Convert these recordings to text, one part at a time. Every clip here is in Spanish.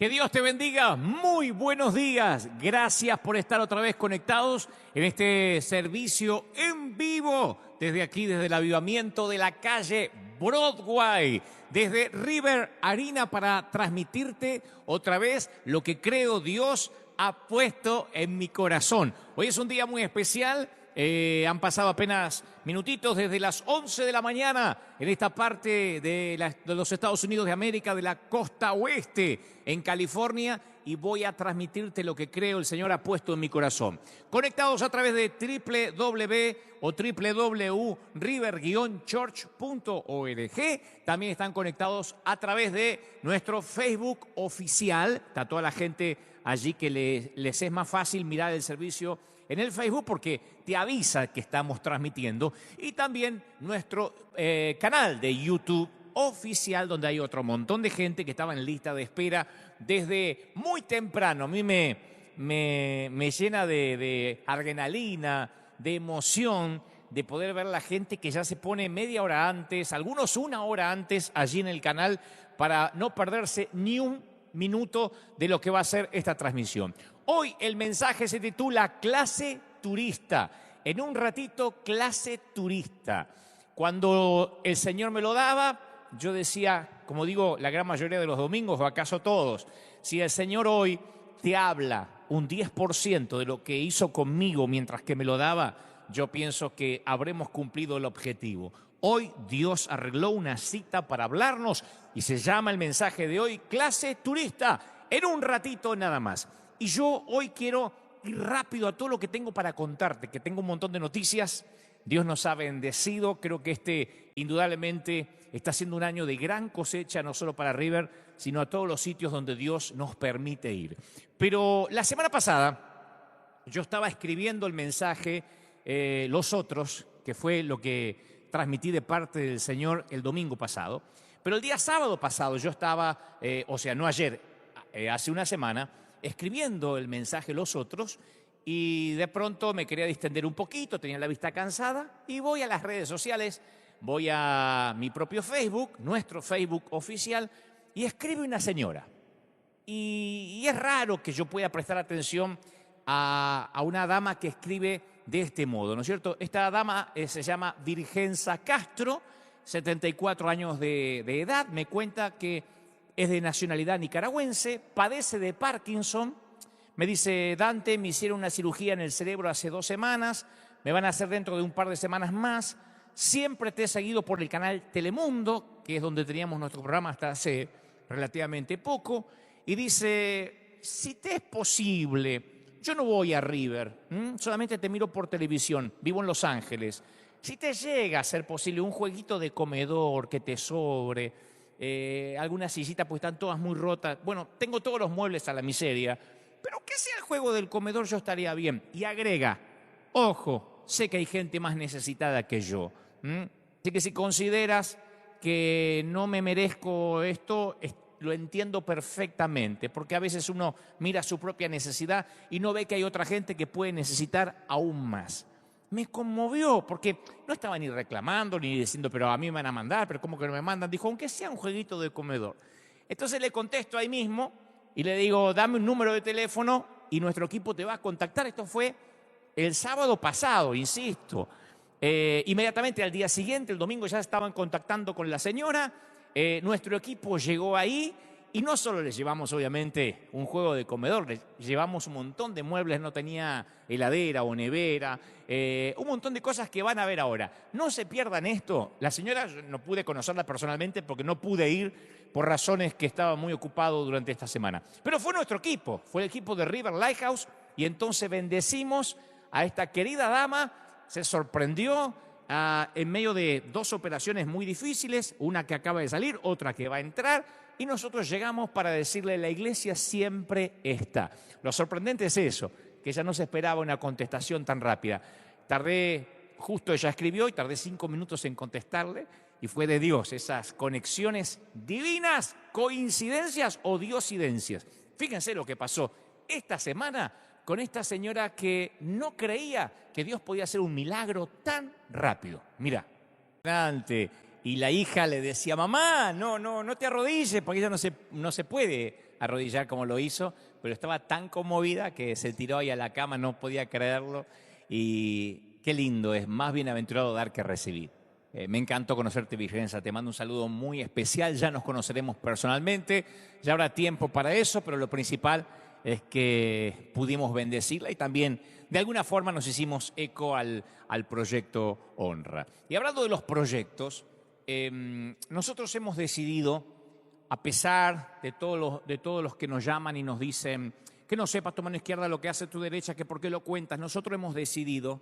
Que Dios te bendiga. Muy buenos días. Gracias por estar otra vez conectados en este servicio en vivo. Desde aquí, desde el avivamiento de la calle Broadway. Desde River Arena para transmitirte otra vez lo que creo Dios ha puesto en mi corazón. Hoy es un día muy especial. Han pasado apenas minutitos desde las 11 de la mañana en esta parte de los Estados Unidos de América, de la costa oeste, en California, y voy a transmitirte lo que creo el Señor ha puesto en mi corazón. Conectados a través de www.river-church.org. También están conectados a través de nuestro Facebook oficial. Está toda la gente allí que les es más fácil mirar el servicio en el Facebook porque te avisa que estamos transmitiendo. Y también nuestro canal de YouTube oficial, donde hay otro montón de gente que estaba en lista de espera desde muy temprano. A mí me llena de adrenalina, de emoción, de poder ver la gente que ya se pone media hora antes, algunos una hora antes allí en el canal, para no perderse ni un minuto de lo que va a ser esta transmisión. Hoy el mensaje se titula Clase Turista. En un ratito, Clase Turista. Cuando el Señor me lo daba, yo decía, como digo, la gran mayoría de los domingos, o acaso todos, si el Señor hoy te habla un 10% de lo que hizo conmigo mientras que me lo daba, yo pienso que habremos cumplido el objetivo. Hoy Dios arregló una cita para hablarnos y se llama el mensaje de hoy Clase Turista. En un ratito nada más. Y yo hoy quiero ir rápido a todo lo que tengo para contarte, que tengo un montón de noticias. Dios nos ha bendecido. Creo que indudablemente está siendo un año de gran cosecha, no solo para River, sino a todos los sitios donde Dios nos permite ir. Pero la semana pasada yo estaba escribiendo el mensaje Los Otros, que fue lo que transmití de parte del Señor el domingo pasado. Pero el día sábado pasado yo estaba, no ayer, hace una semana, escribiendo el mensaje Los Otros, y de pronto me quería distender un poquito, tenía la vista cansada, y voy a las redes sociales, voy a mi propio Facebook, nuestro Facebook oficial, y escribe una señora. Y es raro que yo pueda prestar atención a una dama que escribe de este modo, ¿no es cierto? Esta dama se llama Virgenza Castro, 74 años de edad, me cuenta que es de nacionalidad nicaragüense, padece de Parkinson. Me dice, Dante, me hicieron una cirugía en el cerebro hace 2 semanas, me van a hacer dentro de un par de semanas más. Siempre te he seguido por el canal Telemundo, que es donde teníamos nuestro programa hasta hace relativamente poco. Y dice, si te es posible, yo no voy a River, solamente te miro por televisión, vivo en Los Ángeles. Si te llega a ser posible un jueguito de comedor que te sobre, alguna sillita, pues están todas muy rotas. Bueno, tengo todos los muebles a la miseria, pero que sea el juego del comedor, yo estaría bien. Y agrega, ojo, sé que hay gente más necesitada que yo. Así que si consideras que no me merezco esto, lo entiendo perfectamente, porque a veces uno mira su propia necesidad y no ve que hay otra gente que puede necesitar aún más. Me conmovió, porque no estaba ni reclamando, ni diciendo, pero a mí me van a mandar, pero ¿cómo que no me mandan? Dijo, aunque sea un jueguito de comedor. Entonces le contesto ahí mismo y le digo, dame un número de teléfono y nuestro equipo te va a contactar. Esto fue el sábado pasado, insisto. Inmediatamente al día siguiente, el domingo, ya estaban contactando con la señora. Nuestro equipo llegó ahí. Y no solo les llevamos, obviamente, un juego de comedor, les llevamos un montón de muebles, no tenía heladera o nevera, un montón de cosas que van a ver ahora. No se pierdan esto. La señora, no pude conocerla personalmente porque no pude ir por razones que estaba muy ocupado durante esta semana. Pero fue nuestro equipo, fue el equipo de River Lighthouse, y entonces bendecimos a esta querida dama. Se sorprendió en medio de 2 operaciones muy difíciles, una que acaba de salir, otra que va a entrar. Y nosotros llegamos para decirle, la iglesia siempre está. Lo sorprendente es eso, que ella no se esperaba una contestación tan rápida. Justo ella escribió y tardé 5 minutos en contestarle, y fue de Dios, esas conexiones divinas, coincidencias o diosidencias. Fíjense lo que pasó esta semana con esta señora que no creía que Dios podía hacer un milagro tan rápido. Mirá. Y la hija le decía, mamá, no te arrodilles, porque ella no se puede arrodillar como lo hizo, pero estaba tan conmovida que se tiró ahí a la cama, no podía creerlo. Y qué lindo, es más bienaventurado dar que recibir. Me encantó conocerte, Vicenza, te mando un saludo muy especial, ya nos conoceremos personalmente, ya habrá tiempo para eso, pero lo principal es que pudimos bendecirla y también de alguna forma nos hicimos eco al proyecto Honra. Y hablando de los proyectos, nosotros hemos decidido, a pesar de todos los que nos llaman y nos dicen que no sepas tu mano izquierda lo que hace tu derecha, que por qué lo cuentas, nosotros hemos decidido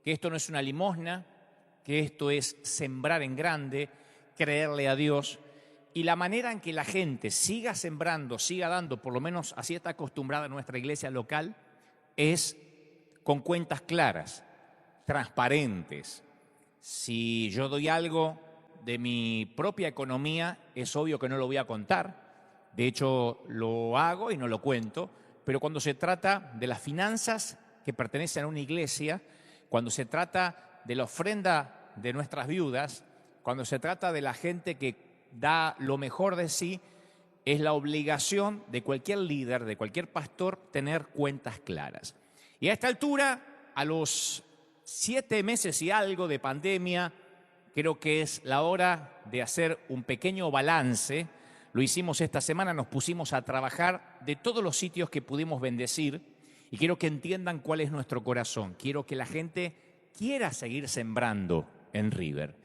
que esto no es una limosna, que esto es sembrar en grande, creerle a Dios. Y la manera en que la gente siga sembrando, siga dando, por lo menos así está acostumbrada nuestra iglesia local, es con cuentas claras, transparentes. Si yo doy algo de mi propia economía, es obvio que no lo voy a contar. De hecho, lo hago y no lo cuento. Pero cuando se trata de las finanzas que pertenecen a una iglesia, cuando se trata de la ofrenda de nuestras viudas, cuando se trata de la gente que da lo mejor de sí, es la obligación de cualquier líder, de cualquier pastor, tener cuentas claras. Y a esta altura, a los 7 meses y algo de pandemia, creo que es la hora de hacer un pequeño balance. Lo hicimos esta semana, nos pusimos a trabajar de todos los sitios que pudimos bendecir y quiero que entiendan cuál es nuestro corazón. Quiero que la gente quiera seguir sembrando en River.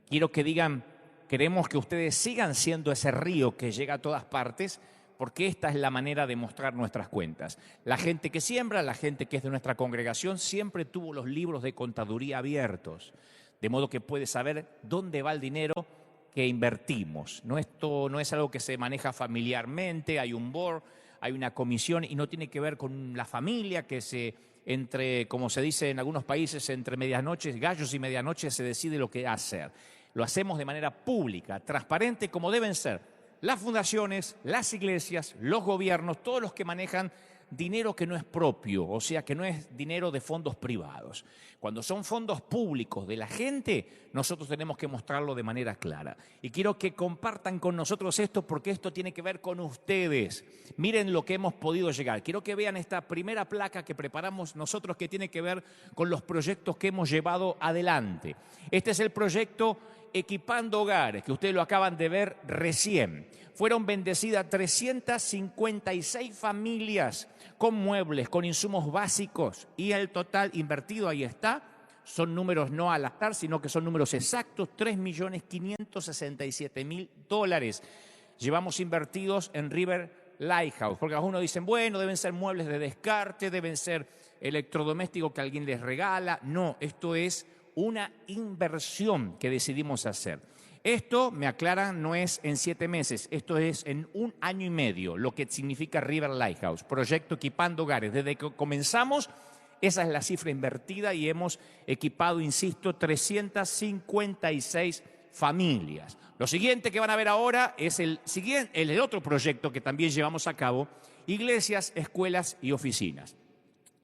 Quiero que digan, queremos que ustedes sigan siendo ese río que llega a todas partes, porque esta es la manera de mostrar nuestras cuentas. La gente que siembra, la gente que es de nuestra congregación, siempre tuvo los libros de contaduría abiertos, de modo que puede saber dónde va el dinero que invertimos. No, esto no es algo que se maneja familiarmente, hay un board, hay una comisión y no tiene que ver con la familia que entre, como se dice en algunos países, entre medianoches, gallos y medianoches se decide lo que hacer. Lo hacemos de manera pública, transparente, como deben ser las fundaciones, las iglesias, los gobiernos, todos los que manejan dinero que no es propio, o sea, que no es dinero de fondos privados. Cuando son fondos públicos de la gente, nosotros tenemos que mostrarlo de manera clara. Y quiero que compartan con nosotros esto porque esto tiene que ver con ustedes. Miren lo que hemos podido llegar. Quiero que vean esta primera placa que preparamos nosotros que tiene que ver con los proyectos que hemos llevado adelante. Este es el proyecto Equipando Hogares, que ustedes lo acaban de ver recién. Fueron bendecidas 356 familias con muebles, con insumos básicos y el total invertido, ahí está, son números no al azar, sino que son números exactos, $3.567.000 llevamos invertidos en River Lighthouse, porque algunos dicen, bueno, deben ser muebles de descarte, deben ser electrodomésticos que alguien les regala. No, esto es una inversión que decidimos hacer. Esto, me aclaran, no es en 7 meses, esto es en 1 año y medio, lo que significa River Lighthouse, proyecto Equipando Hogares. Desde que comenzamos, esa es la cifra invertida y hemos equipado, insisto, 356 familias. Lo siguiente que van a ver ahora es el otro proyecto que también llevamos a cabo, iglesias, escuelas y oficinas.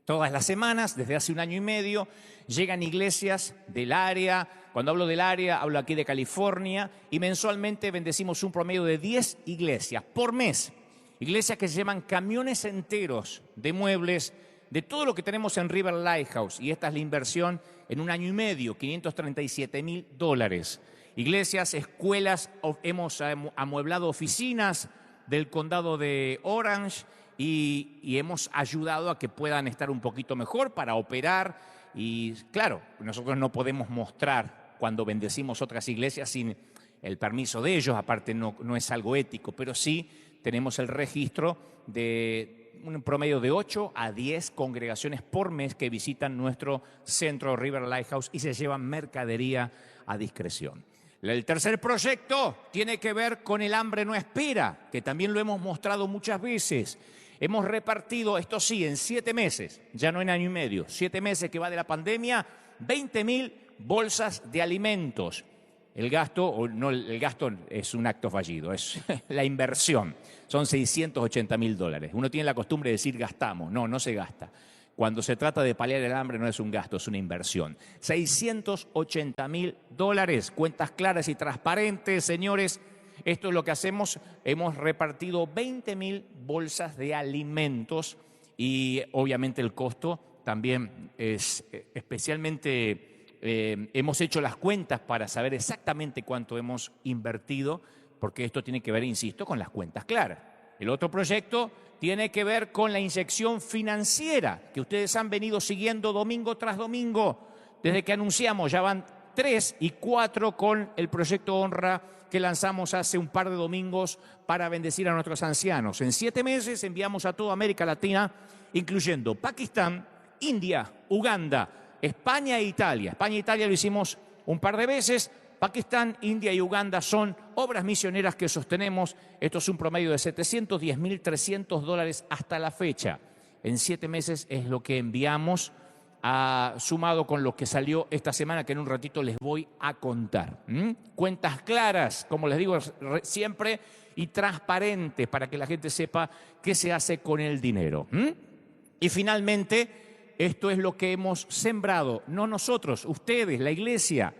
Todas las semanas, desde hace 1 año y medio, llegan iglesias del área. Cuando hablo del área, hablo aquí de California. Y mensualmente bendecimos un promedio de 10 iglesias por mes. Iglesias que se llevan camiones enteros de muebles, de todo lo que tenemos en River Lighthouse. Y esta es la inversión en 1 año y medio, $537.000. Iglesias, escuelas, hemos amueblado oficinas del condado de Orange. Y hemos ayudado a que puedan estar un poquito mejor para operar. Y claro, nosotros no podemos mostrar cuando bendecimos otras iglesias sin el permiso de ellos, aparte no es algo ético, pero sí tenemos el registro de un promedio de 8 a 10 congregaciones por mes que visitan nuestro centro River Lighthouse y se llevan mercadería a discreción. El tercer proyecto tiene que ver con El Hambre No Espera, que también lo hemos mostrado muchas veces. Hemos repartido, esto sí, en 7 meses, ya no en año y medio, 7 meses que va de la pandemia, 20.000 bolsas de alimentos. El gasto es un acto fallido, es la inversión, son $680.000. Uno tiene la costumbre de decir gastamos, no se gasta. Cuando se trata de paliar el hambre no es un gasto, es una inversión. $680.000, cuentas claras y transparentes, señores. Esto es lo que hacemos. Hemos repartido 20.000 bolsas de alimentos y obviamente el costo también es especialmente, hemos hecho las cuentas para saber exactamente cuánto hemos invertido, porque esto tiene que ver, insisto, con las cuentas claras. El otro proyecto tiene que ver con la inyección financiera que ustedes han venido siguiendo domingo tras domingo. Desde que anunciamos, ya van 3 y 4 con el proyecto Honra que lanzamos hace un par de domingos para bendecir a nuestros ancianos. En 7 meses enviamos a toda América Latina, incluyendo Pakistán, India, Uganda, España e Italia. España e Italia lo hicimos un par de veces. Pakistán, India y Uganda son obras misioneras que sostenemos. Esto es un promedio de $710.300 hasta la fecha. En 7 meses es lo que enviamos, sumado con lo que salió esta semana, que en un ratito les voy a contar. Cuentas claras, como les digo siempre, y transparentes para que la gente sepa qué se hace con el dinero. Y finalmente, esto es lo que hemos sembrado, no nosotros, ustedes, la iglesia.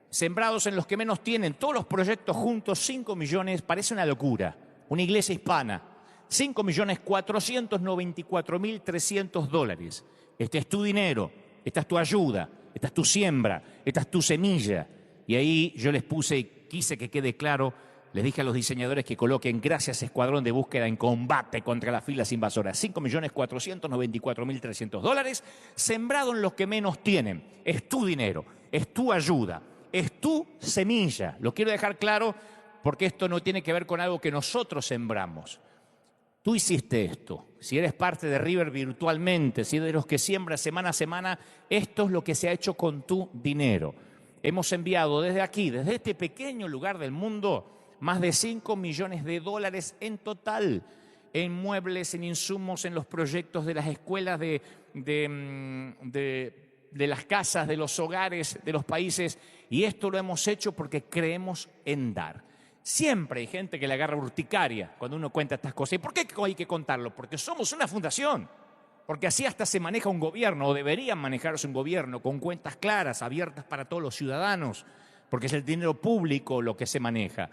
Sembrados en los que menos tienen, todos los proyectos juntos, 5 millones, parece una locura. Una iglesia hispana, $5.494.300. Este es tu dinero, esta es tu ayuda, esta es tu siembra, esta es tu semilla. Y ahí yo les puse y quise que quede claro, les dije a los diseñadores que coloquen gracias Escuadrón de Búsqueda en combate contra las filas invasoras. $5.494.300, sembrado en los que menos tienen. Es tu dinero, es tu ayuda. Es tu semilla. Lo quiero dejar claro porque esto no tiene que ver con algo que nosotros sembramos. Tú hiciste esto. Si eres parte de River virtualmente, si eres de los que siembra semana a semana, esto es lo que se ha hecho con tu dinero. Hemos enviado desde aquí, desde este pequeño lugar del mundo, más de $5 millones en total, en muebles, en insumos, en los proyectos de las escuelas, de las casas, de los hogares, de los países. Y esto lo hemos hecho porque creemos en dar. Siempre hay gente que le agarra urticaria cuando uno cuenta estas cosas. ¿Y por qué hay que contarlo? Porque somos una fundación. Porque así hasta se maneja un gobierno, o deberían manejarse un gobierno, con cuentas claras, abiertas para todos los ciudadanos. Porque es el dinero público lo que se maneja.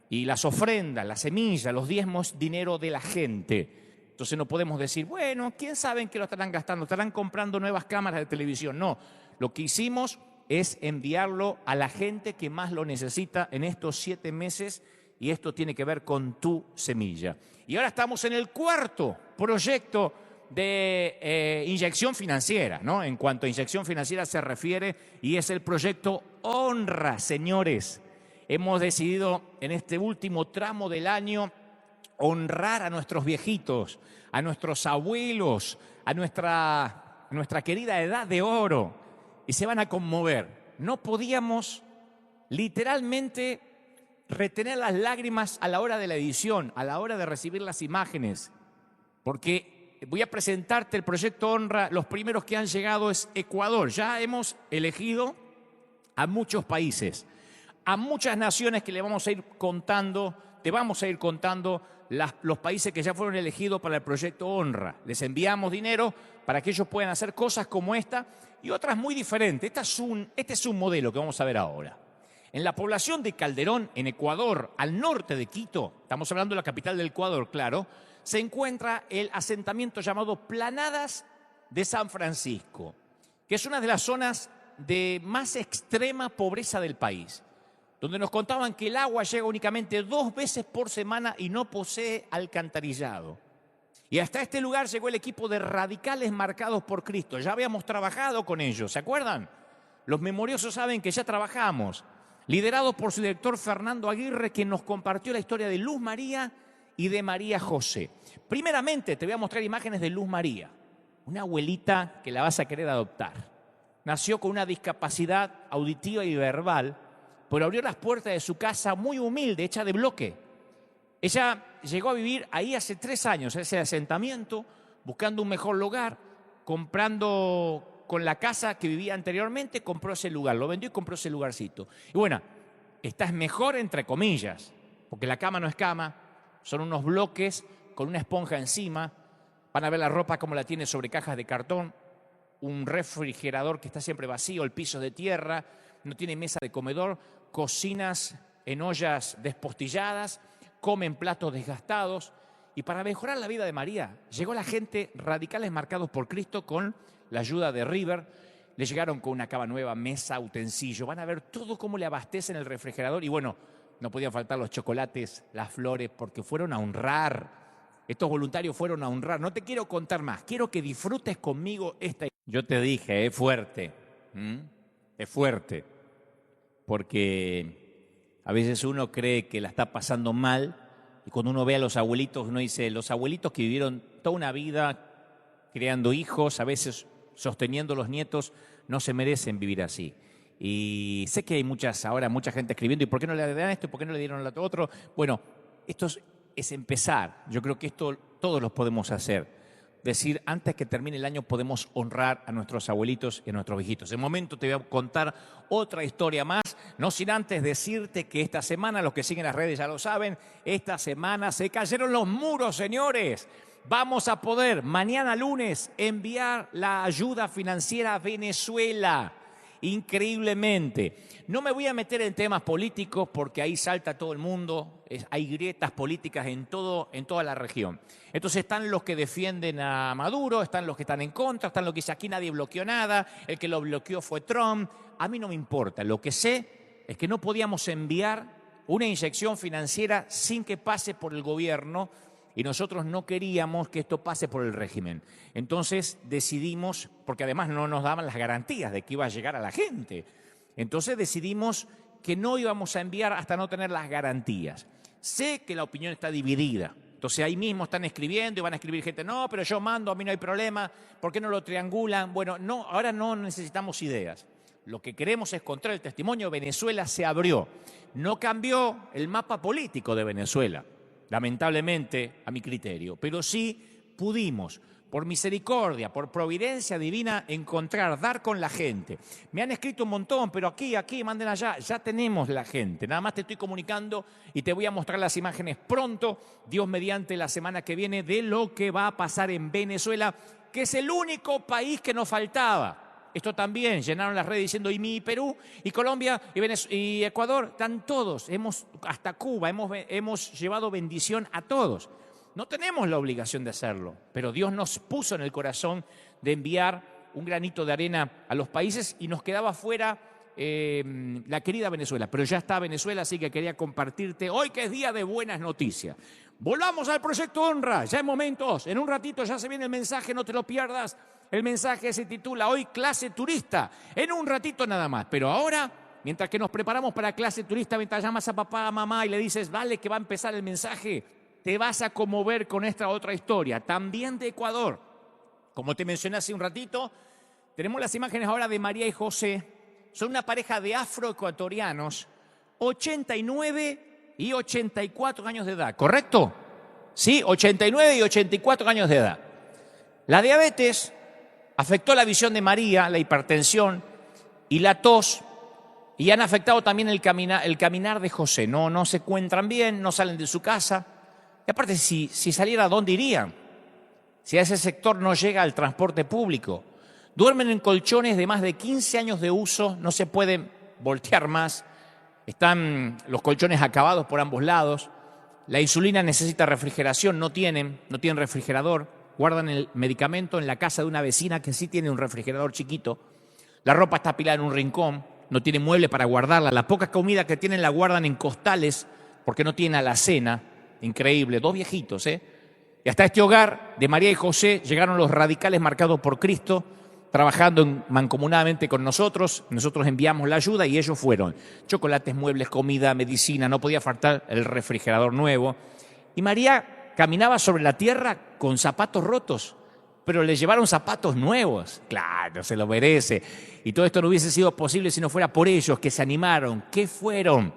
Y las ofrendas, las semillas, los diezmos, dinero de la gente. Entonces no podemos decir, bueno, ¿quién sabe en qué lo estarán gastando? ¿Estarán comprando nuevas cámaras de televisión? No, lo que hicimos es enviarlo a la gente que más lo necesita en estos 7 meses, y esto tiene que ver con tu semilla. Y ahora estamos en el 4.º proyecto de inyección financiera, ¿no? En cuanto a inyección financiera se refiere, y es el proyecto Honra, señores. Hemos decidido en este último tramo del año honrar a nuestros viejitos, a nuestros abuelos, a nuestra querida edad de oro. Y se van a conmover. No podíamos literalmente retener las lágrimas a la hora de la edición, a la hora de recibir las imágenes. Porque voy a presentarte el proyecto Honra. Los primeros que han llegado es Ecuador. Ya hemos elegido a muchos países, a muchas naciones que le vamos a ir contando, te vamos a ir contando los países que ya fueron elegidos para el proyecto Honra. Les enviamos dinero para que ellos puedan hacer cosas como esta y otras muy diferentes. Este es un modelo que vamos a ver ahora. En la población de Calderón, en Ecuador, al norte de Quito, estamos hablando de la capital del Ecuador, claro, se encuentra el asentamiento llamado Planadas de San Francisco, que es una de las zonas de más extrema pobreza del país, donde nos contaban que el agua llega únicamente 2 veces por semana y no posee alcantarillado. Y hasta este lugar llegó el equipo de radicales marcados por Cristo. Ya habíamos trabajado con ellos, ¿se acuerdan? Los memoriosos saben que ya trabajamos, liderados por su director Fernando Aguirre, quien nos compartió la historia de Luz María y de María José. Primeramente te voy a mostrar imágenes de Luz María, una abuelita que la vas a querer adoptar. Nació con una discapacidad auditiva y verbal, pero abrió las puertas de su casa muy humilde, hecha de bloque. Ella llegó a vivir ahí hace 3 años, ese asentamiento, buscando un mejor lugar, comprando con la casa que vivía anteriormente, compró ese lugar, lo vendió y compró ese lugarcito. Y bueno, esta es mejor entre comillas, porque la cama no es cama, son unos bloques con una esponja encima, van a ver la ropa como la tiene sobre cajas de cartón, un refrigerador que está siempre vacío, el piso de tierra, no tiene mesa de comedor, cocinas en ollas despostilladas, comen platos desgastados. Y para mejorar la vida de María, llegó la gente, radicales marcados por Cristo, con la ayuda de River. Le llegaron con una cava nueva, mesa, utensilio. Van a ver todo cómo le abastecen el refrigerador. Y bueno, no podían faltar los chocolates, las flores, porque fueron a honrar. Estos voluntarios fueron a honrar. No te quiero contar más. Quiero que disfrutes conmigo esta. Yo te dije, es fuerte. Es fuerte. Porque a veces uno cree que la está pasando mal. Y cuando uno ve a los abuelitos, uno dice, los abuelitos que vivieron toda una vida creando hijos, a veces sosteniendo los nietos, no se merecen vivir así. Y sé que hay ahora mucha gente escribiendo, ¿y por qué no le dan esto? ¿Por qué no le dieron lo otro? Bueno, esto es empezar. Yo creo que esto todos los podemos hacer. Decir, antes que termine el año podemos honrar a nuestros abuelitos y a nuestros viejitos. En un momento te voy a contar otra historia más, no sin antes decirte que esta semana, los que siguen las redes ya lo saben, esta semana se cayeron los muros, señores. Vamos a poder mañana lunes enviar la ayuda financiera a Venezuela. Increíblemente. No me voy a meter en temas políticos porque ahí salta todo el mundo, hay grietas políticas en toda la región. Entonces están los que defienden a Maduro, están los que están en contra, están los que dicen aquí nadie bloqueó nada, el que lo bloqueó fue Trump. A mí no me importa, lo que sé es que no podíamos enviar una inyección financiera sin que pase por el gobierno y nosotros no queríamos que esto pase por el régimen. Entonces decidimos, porque además no nos daban las garantías de que iba a llegar a la gente, entonces decidimos que no íbamos a enviar hasta no tener las garantías. Sé que la opinión está dividida, entonces ahí mismo están escribiendo y van a escribir gente, no, pero yo mando, a mí no hay problema, ¿por qué no lo triangulan? Bueno, no, ahora no necesitamos ideas. Lo que queremos es contar el testimonio. Venezuela se abrió, no cambió el mapa político de Venezuela, lamentablemente, a mi criterio, pero sí pudimos, por misericordia, por providencia divina, encontrar, dar con la gente. Me han escrito un montón, pero aquí, manden allá, ya tenemos la gente. Nada más te estoy comunicando y te voy a mostrar las imágenes pronto, Dios mediante, la semana que viene, de lo que va a pasar en Venezuela, que es el único país que nos faltaba. Esto también, llenaron las redes diciendo, y Perú, y Colombia, y Ecuador, están todos, hasta Cuba, hemos llevado bendición a todos. No tenemos la obligación de hacerlo, pero Dios nos puso en el corazón de enviar un granito de arena a los países y nos quedaba fuera la querida Venezuela. Pero ya está Venezuela, así que quería compartirte hoy que es día de buenas noticias. Volvamos al proyecto Honra, ya en momentos, en un ratito ya se viene el mensaje, no te lo pierdas. El mensaje se titula hoy Clase Turista, en un ratito nada más. Pero ahora, mientras que nos preparamos para Clase Turista, mientras llamas a papá, a mamá y le dices, vale, que va a empezar el mensaje, te vas a conmover con esta otra historia, también de Ecuador. Como te mencioné hace un ratito, tenemos las imágenes ahora de María y José. Son una pareja de afroecuatorianos, 89 y 84 años de edad, ¿correcto? Sí, 89 y 84 años de edad. La diabetes afectó la visión de María, la hipertensión y la tos, y han afectado también el caminar de José. No se encuentran bien, no salen de su casa. Y aparte, si saliera, ¿a dónde irían? Si a ese sector no llega el transporte público. Duermen en colchones de más de 15 años de uso, no se pueden voltear más. Están los colchones acabados por ambos lados. La insulina necesita refrigeración, no tienen refrigerador. Guardan el medicamento en la casa de una vecina que sí tiene un refrigerador chiquito. La ropa está apilada en un rincón, no tiene mueble para guardarla. La poca comida que tienen la guardan en costales porque no tienen alacena. Increíble, dos viejitos, ¿eh? Y hasta este hogar de María y José llegaron los radicales marcados por Cristo, trabajando mancomunadamente con nosotros. Nosotros enviamos la ayuda y ellos fueron. Chocolates, muebles, comida, medicina, no podía faltar el refrigerador nuevo. Y María caminaba sobre la tierra con zapatos rotos, pero le llevaron zapatos nuevos. Claro, se lo merece. Y todo esto no hubiese sido posible si no fuera por ellos, que se animaron, que fueron,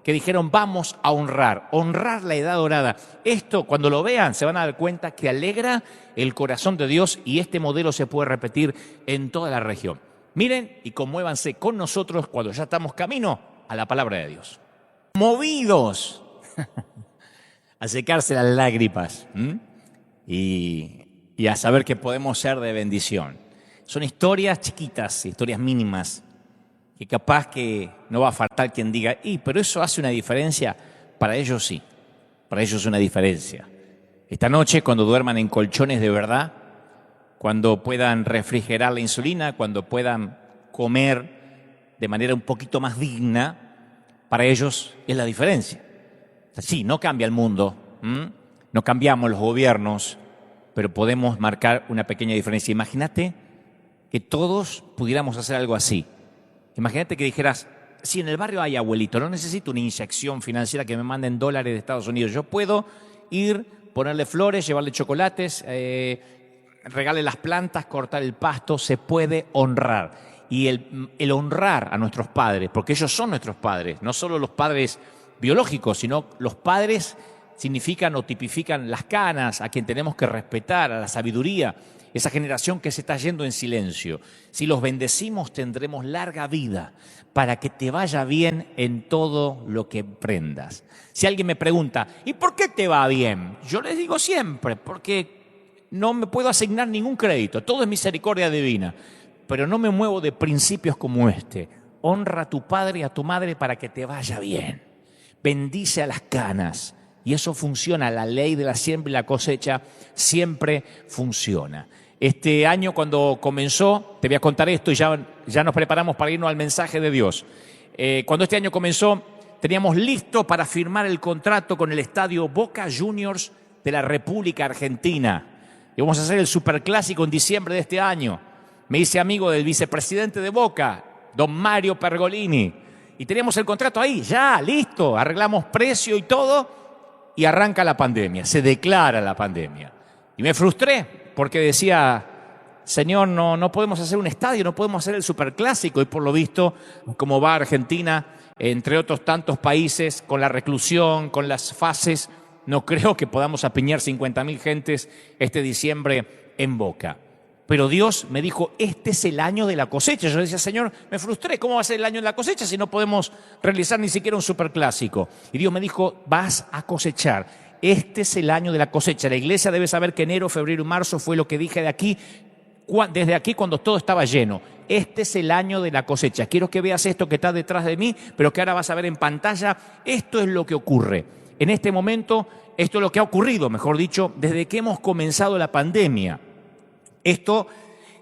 que dijeron vamos a honrar la edad dorada. Esto, cuando lo vean, se van a dar cuenta que alegra el corazón de Dios y este modelo se puede repetir en toda la región. Miren y conmuévanse con nosotros cuando ya estamos camino a la palabra de Dios. Movidos a secarse las lágrimas y a saber que podemos ser de bendición. Son historias chiquitas, historias mínimas, que capaz que no va a faltar quien diga, pero eso hace una diferencia. Para ellos sí, para ellos es una diferencia. Esta noche, cuando duerman en colchones de verdad, cuando puedan refrigerar la insulina, cuando puedan comer de manera un poquito más digna, para ellos es la diferencia. Sí, no cambia el mundo, no cambiamos los gobiernos, pero podemos marcar una pequeña diferencia. Imagínate que todos pudiéramos hacer algo así. Imagínate que dijeras, si en el barrio hay abuelito, no necesito una inyección financiera que me manden dólares de Estados Unidos. Yo puedo ir, ponerle flores, llevarle chocolates, regarle las plantas, cortar el pasto, se puede honrar. Y el honrar a nuestros padres, porque ellos son nuestros padres, no solo los padres biológicos, sino los padres significan o tipifican las canas, a quien tenemos que respetar, a la sabiduría, esa generación que se está yendo en silencio. Si los bendecimos, tendremos larga vida para que te vaya bien en todo lo que emprendas. Si alguien me pregunta, ¿y por qué te va bien? Yo les digo siempre, porque no me puedo asignar ningún crédito, todo es misericordia divina, pero no me muevo de principios como este. Honra a tu padre y a tu madre para que te vaya bien. Bendice a las canas. Y eso funciona, la ley de la siembra y la cosecha siempre funciona. Este año cuando comenzó, te voy a contar esto y ya nos preparamos para irnos al mensaje de Dios. Cuando este año comenzó, teníamos listo para firmar el contrato con el estadio Boca Juniors de la República Argentina. Y vamos a hacer el superclásico en diciembre de este año. Me hice amigo del vicepresidente de Boca, don Mario Pergolini. Y teníamos el contrato ahí, ya, listo, arreglamos precio y todo. Y arranca la pandemia, se declara la pandemia. Y me frustré porque decía, Señor, no podemos hacer un estadio, no podemos hacer el superclásico. Y por lo visto, como va Argentina, entre otros tantos países, con la reclusión, con las fases, no creo que podamos apiñar 50.000 gentes este diciembre en Boca. Pero Dios me dijo, este es el año de la cosecha. Yo decía, Señor, me frustré, ¿cómo va a ser el año de la cosecha si no podemos realizar ni siquiera un superclásico? Y Dios me dijo, vas a cosechar. Este es el año de la cosecha. La iglesia debe saber que enero, febrero y marzo fue lo que dije desde aquí cuando todo estaba lleno. Este es el año de la cosecha. Quiero que veas esto que está detrás de mí, pero que ahora vas a ver en pantalla. Esto es lo que ocurre. En este momento, esto es lo que ha ocurrido, mejor dicho, desde que hemos comenzado la pandemia. Esto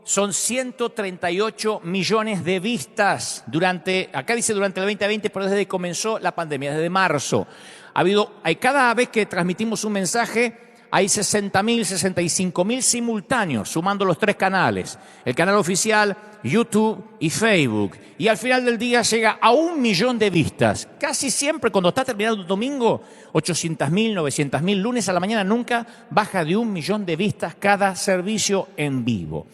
son 138 millones de vistas acá dice durante el 2020, pero desde que comenzó la pandemia, desde marzo. Cada vez que transmitimos un mensaje, hay 60.000, 65.000 simultáneos, sumando los 3 canales. El canal oficial, YouTube y Facebook. Y al final del día llega a 1 millón de vistas. Casi siempre cuando está terminando el domingo, 800.000, 900.000. Lunes a la mañana nunca baja de 1 millón de vistas cada servicio en vivo.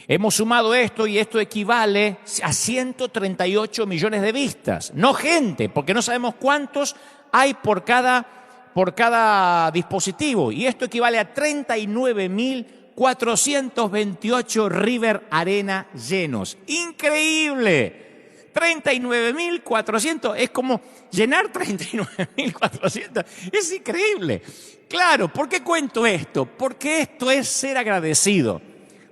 Hemos sumado esto y esto equivale a 138 millones de vistas. No gente, porque no sabemos cuántos hay por cada dispositivo. Y esto equivale a 39.428 River Arena llenos. ¡Increíble! 39.400, es como llenar 39.400. Es increíble. Claro, ¿por qué cuento esto? Porque esto es ser agradecido.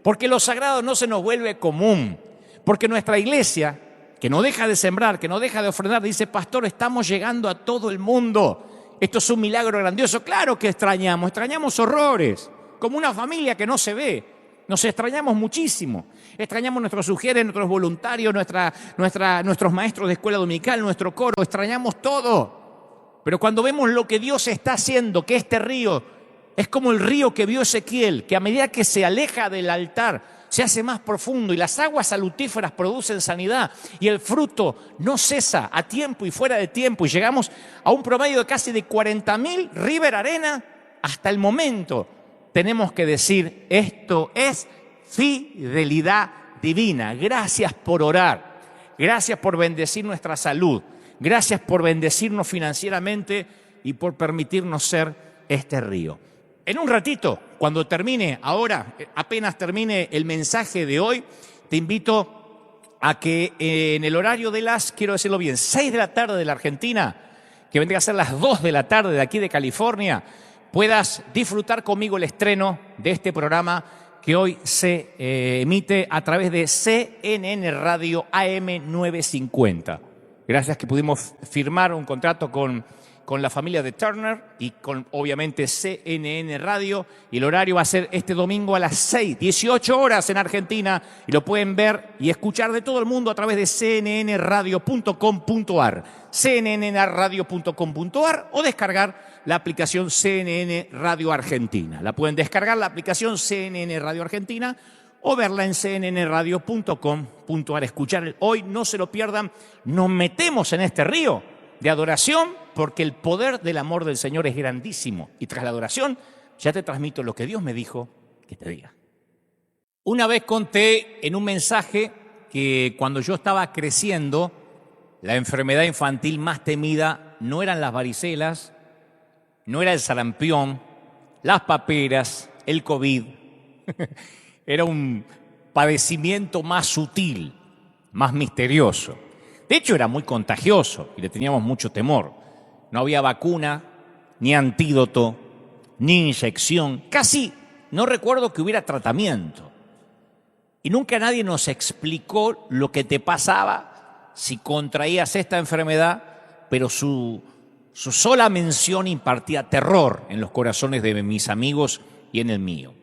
Porque lo sagrado no se nos vuelve común. Porque nuestra iglesia, que no deja de sembrar, que no deja de ofrendar, dice, pastor, estamos llegando a todo el mundo. Esto es un milagro grandioso. Claro que extrañamos horrores, como una familia que no se ve. Nos extrañamos muchísimo. Extrañamos nuestros sugieres, nuestros voluntarios, nuestros maestros de escuela dominical, nuestro coro. Extrañamos todo. Pero cuando vemos lo que Dios está haciendo, que este río es como el río que vio Ezequiel, que a medida que se aleja del altar, se hace más profundo y las aguas salutíferas producen sanidad y el fruto no cesa a tiempo y fuera de tiempo y llegamos a un promedio de casi de 40.000 River Arena hasta el momento. Tenemos que decir, esto es fidelidad divina. Gracias por orar, gracias por bendecir nuestra salud, gracias por bendecirnos financieramente y por permitirnos ser este río. En un ratito, cuando termine, apenas termine el mensaje de hoy, te invito a que en el horario de quiero decirlo bien, 6 de la tarde de la Argentina, que vendría a ser las 2 de la tarde de aquí de California, puedas disfrutar conmigo el estreno de este programa que hoy se emite a través de CNN Radio AM 950. Gracias que pudimos firmar un contrato con la familia de Turner y con, obviamente, CNN Radio. Y el horario va a ser este domingo a las 6, 18 horas en Argentina. Y lo pueden ver y escuchar de todo el mundo a través de cnnradio.com.ar, cnnradio.com.ar o descargar la aplicación CNN Radio Argentina. La pueden descargar, la aplicación CNN Radio Argentina, o verla en cnnradio.com.ar. Escuchar hoy, no se lo pierdan. Nos metemos en este río de adoración porque el poder del amor del Señor es grandísimo. Y tras la adoración, ya te transmito lo que Dios me dijo que te diga. Una vez conté en un mensaje que cuando yo estaba creciendo, la enfermedad infantil más temida no eran las varicelas, no era el sarampión, las paperas, el COVID. Era un padecimiento más sutil, más misterioso. De hecho, era muy contagioso y le teníamos mucho temor. No había vacuna, ni antídoto, ni inyección. Casi no recuerdo que hubiera tratamiento. Y nunca nadie nos explicó lo que te pasaba si contraías esta enfermedad, pero su sola mención impartía terror en los corazones de mis amigos y en el mío.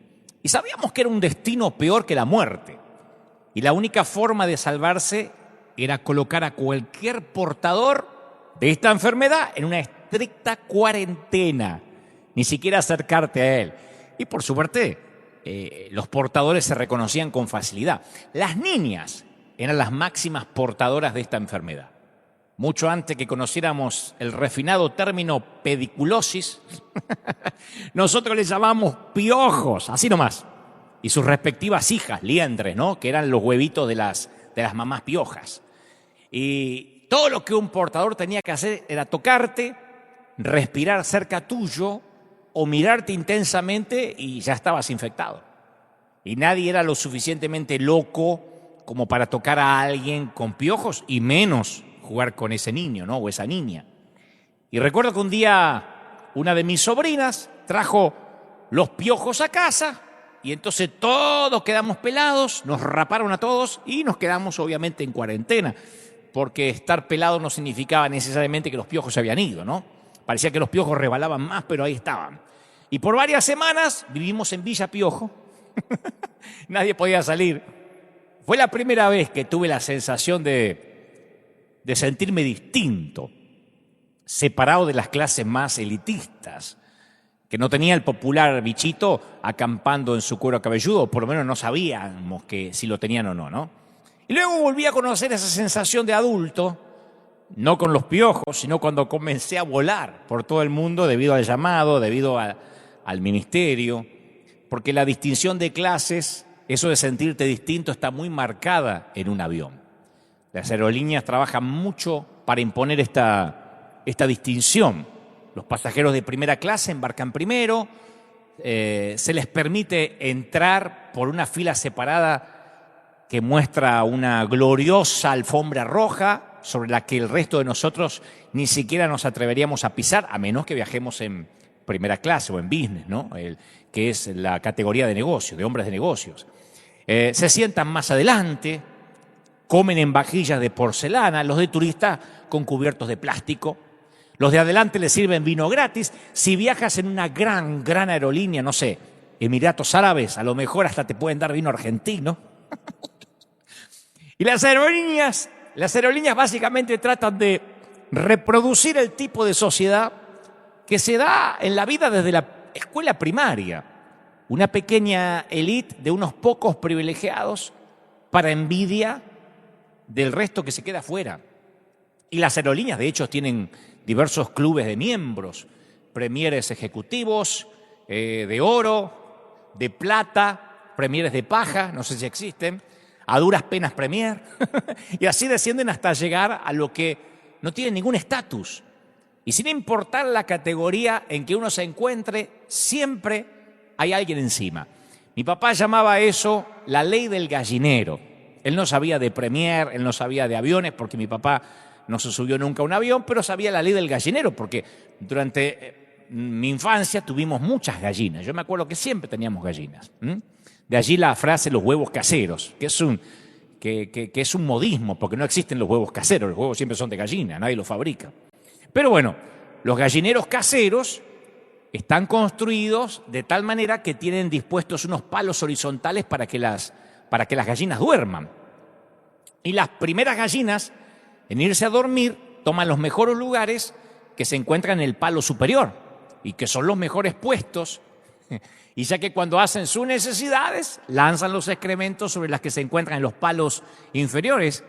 Y sabíamos que era un destino peor que la muerte. Y la única forma de salvarse era colocar a cualquier portador de esta enfermedad en una estricta cuarentena. Ni siquiera acercarte a él. Y por suerte, los portadores se reconocían con facilidad. Las niñas eran las máximas portadoras de esta enfermedad. Mucho antes que conociéramos el refinado término pediculosis, nosotros les llamamos piojos, así nomás. Y sus respectivas hijas, liendres, ¿no? Que eran los huevitos de las mamás piojas. Y todo lo que un portador tenía que hacer era tocarte, respirar cerca tuyo o mirarte intensamente y ya estabas infectado. Y nadie era lo suficientemente loco como para tocar a alguien con piojos y menos jugar con ese niño, ¿no? O esa niña. Y recuerdo que un día una de mis sobrinas trajo los piojos a casa y entonces todos quedamos pelados, nos raparon a todos y nos quedamos obviamente en cuarentena, porque estar pelado no significaba necesariamente que los piojos se habían ido, ¿no? Parecía que los piojos rebalaban más, pero ahí estaban. Y por varias semanas vivimos en Villa Piojo. Nadie podía salir. Fue la primera vez que tuve la sensación de sentirme distinto, separado de las clases más elitistas, que no tenía el popular bichito acampando en su cuero cabelludo, o por lo menos no sabíamos que si lo tenían o no, ¿no? Y luego volví a conocer esa sensación de adulto, no con los piojos, sino cuando comencé a volar por todo el mundo debido al llamado, debido al ministerio, porque la distinción de clases, eso de sentirte distinto, está muy marcada en un avión. Las aerolíneas trabajan mucho para imponer esta distinción. Los pasajeros de primera clase embarcan primero, se les permite entrar por una fila separada que muestra una gloriosa alfombra roja sobre la que el resto de nosotros ni siquiera nos atreveríamos a pisar, a menos que viajemos en primera clase o en business, ¿no? Que es la categoría de negocio, de hombres de negocios. Se sientan más adelante, comen en vajillas de porcelana, los de turista con cubiertos de plástico. Los de adelante les sirven vino gratis. Si viajas en una gran aerolínea, no sé, Emiratos Árabes, a lo mejor hasta te pueden dar vino argentino. Y las aerolíneas básicamente tratan de reproducir el tipo de sociedad que se da en la vida desde la escuela primaria. Una pequeña élite de unos pocos privilegiados para envidia del resto que se queda afuera. Y las aerolíneas, de hecho, tienen diversos clubes de miembros, premieres ejecutivos, de oro, de plata, premieres de paja, no sé si existen, a duras penas premier, y así descienden hasta llegar a lo que no tiene ningún estatus. Y sin importar la categoría en que uno se encuentre, siempre hay alguien encima. Mi papá llamaba a eso la ley del gallinero. Él no sabía de premier, él no sabía de aviones, porque mi papá no se subió nunca a un avión, pero sabía la ley del gallinero, porque durante mi infancia tuvimos muchas gallinas. Yo me acuerdo que siempre teníamos gallinas. De allí la frase los huevos caseros, que es un modismo, porque no existen los huevos caseros, los huevos siempre son de gallina, nadie los fabrica. Pero bueno, los gallineros caseros están construidos de tal manera que tienen dispuestos unos palos horizontales para que las gallinas duerman. Y las primeras gallinas, en irse a dormir, toman los mejores lugares que se encuentran en el palo superior y que son los mejores puestos. Y ya que cuando hacen sus necesidades, lanzan los excrementos sobre las que se encuentran en los palos inferiores.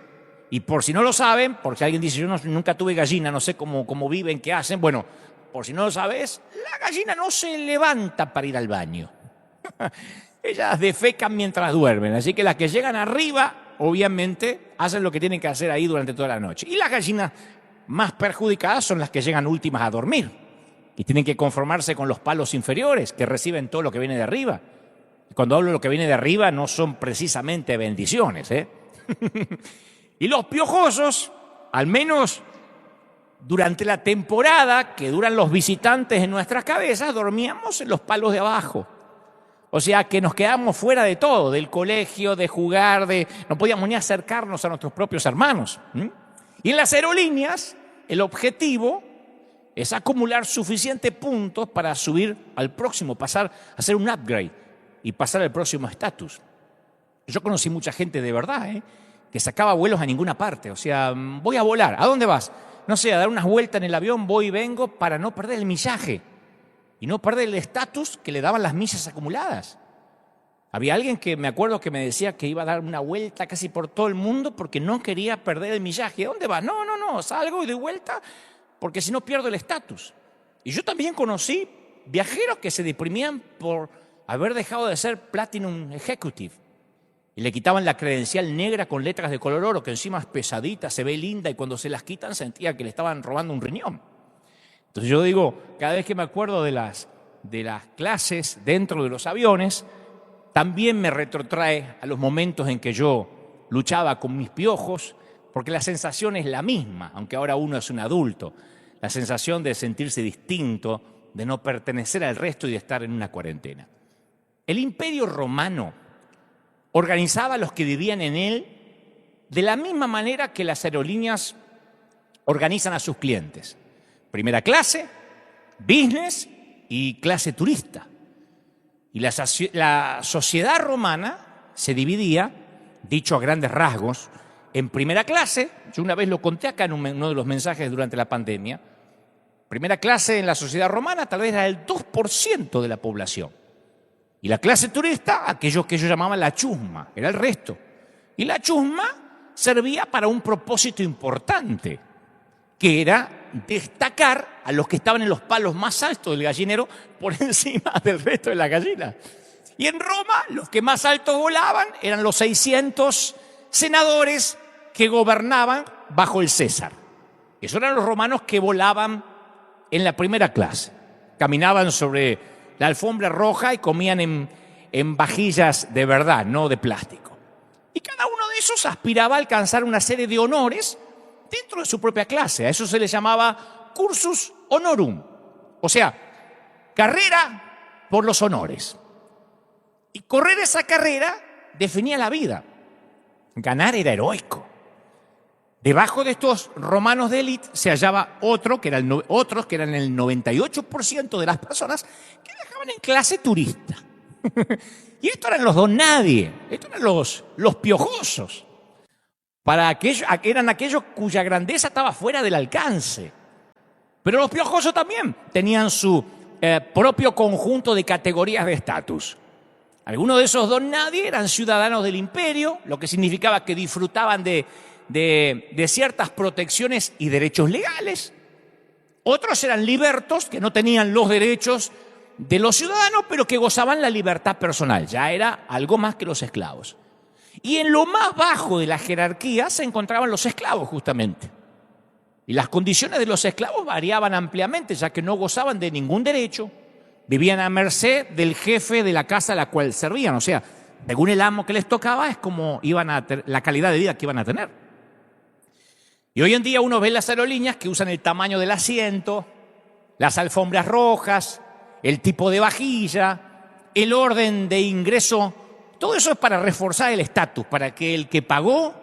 Y por si no lo saben, porque alguien dice, yo nunca tuve gallina, no sé cómo viven, qué hacen. Bueno, por si no lo sabes, la gallina no se levanta para ir al baño. Ellas defecan mientras duermen. Así que las que llegan arriba, obviamente, hacen lo que tienen que hacer ahí durante toda la noche. Y las gallinas más perjudicadas son las que llegan últimas a dormir y tienen que conformarse con los palos inferiores que reciben todo lo que viene de arriba. Y cuando hablo de lo que viene de arriba no son precisamente bendiciones, ¿eh? Y los piojosos, al menos durante la temporada que duran los visitantes en nuestras cabezas, dormíamos en los palos de abajo. O sea que nos quedamos fuera de todo, del colegio, de jugar, no podíamos ni acercarnos a nuestros propios hermanos. Y en las aerolíneas, el objetivo es acumular suficientes puntos para subir al próximo, pasar a hacer un upgrade y pasar al próximo estatus. Yo conocí mucha gente de verdad, que sacaba vuelos a ninguna parte. O sea, voy a volar. ¿A dónde vas? No sé, a dar unas vueltas en el avión, voy y vengo para no perder el millaje y no perder el estatus que le daban las millas acumuladas. Había alguien que me acuerdo que me decía que iba a dar una vuelta casi por todo el mundo porque no quería perder el millaje. ¿A dónde vas? No, salgo y doy vuelta porque si no pierdo el estatus. Y yo también conocí viajeros que se deprimían por haber dejado de ser Platinum Executive y le quitaban la credencial negra con letras de color oro, que encima es pesadita, se ve linda, y cuando se las quitan sentía que le estaban robando un riñón. Entonces yo digo, cada vez que me acuerdo de las clases dentro de los aviones, también me retrotrae a los momentos en que yo luchaba con mis piojos, porque la sensación es la misma, aunque ahora uno es un adulto. La sensación de sentirse distinto, de no pertenecer al resto y de estar en una cuarentena. El Imperio Romano organizaba a los que vivían en él de la misma manera que las aerolíneas organizan a sus clientes. Primera clase, business y clase turista. Y la sociedad romana se dividía, dicho a grandes rasgos, en primera clase. Yo una vez lo conté acá en uno de los mensajes durante la pandemia. Primera clase en la sociedad romana tal vez era el 2% de la población. Y la clase turista, aquellos que ellos llamaban la chusma, era el resto. Y la chusma servía para un propósito importante, que era destacar a los que estaban en los palos más altos del gallinero por encima del resto de las gallinas. Y en Roma, los que más altos volaban eran los 600 senadores que gobernaban bajo el César. Esos eran los romanos que volaban en la primera clase. Caminaban sobre la alfombra roja y comían en vajillas de verdad, no de plástico. Y cada uno de esos aspiraba a alcanzar una serie de honores dentro de su propia clase. A eso se le llamaba cursus honorum, o sea, carrera por los honores. Y correr esa carrera definía la vida. Ganar era heroico. Debajo de estos romanos de élite se hallaba otros que eran el 98% de las personas que dejaban en clase turista. Y estos eran los don nadie, estos eran los piojosos. Eran aquellos cuya grandeza estaba fuera del alcance. Pero los piojosos también tenían su propio conjunto de categorías de estatus. Algunos de esos don nadie eran ciudadanos del imperio, lo que significaba que disfrutaban de ciertas protecciones y derechos legales. Otros eran libertos, que no tenían los derechos de los ciudadanos, pero que gozaban la libertad personal. Ya era algo más que los esclavos. Y en lo más bajo de la jerarquía se encontraban los esclavos, justamente. Y las condiciones de los esclavos variaban ampliamente, ya que no gozaban de ningún derecho, vivían a merced del jefe de la casa a la cual servían. O sea, según el amo que les tocaba, es como la calidad de vida que iban a tener. Y hoy en día uno ve las aerolíneas que usan el tamaño del asiento, las alfombras rojas, el tipo de vajilla, el orden de ingreso Todo eso es para reforzar el estatus, para que el que pagó,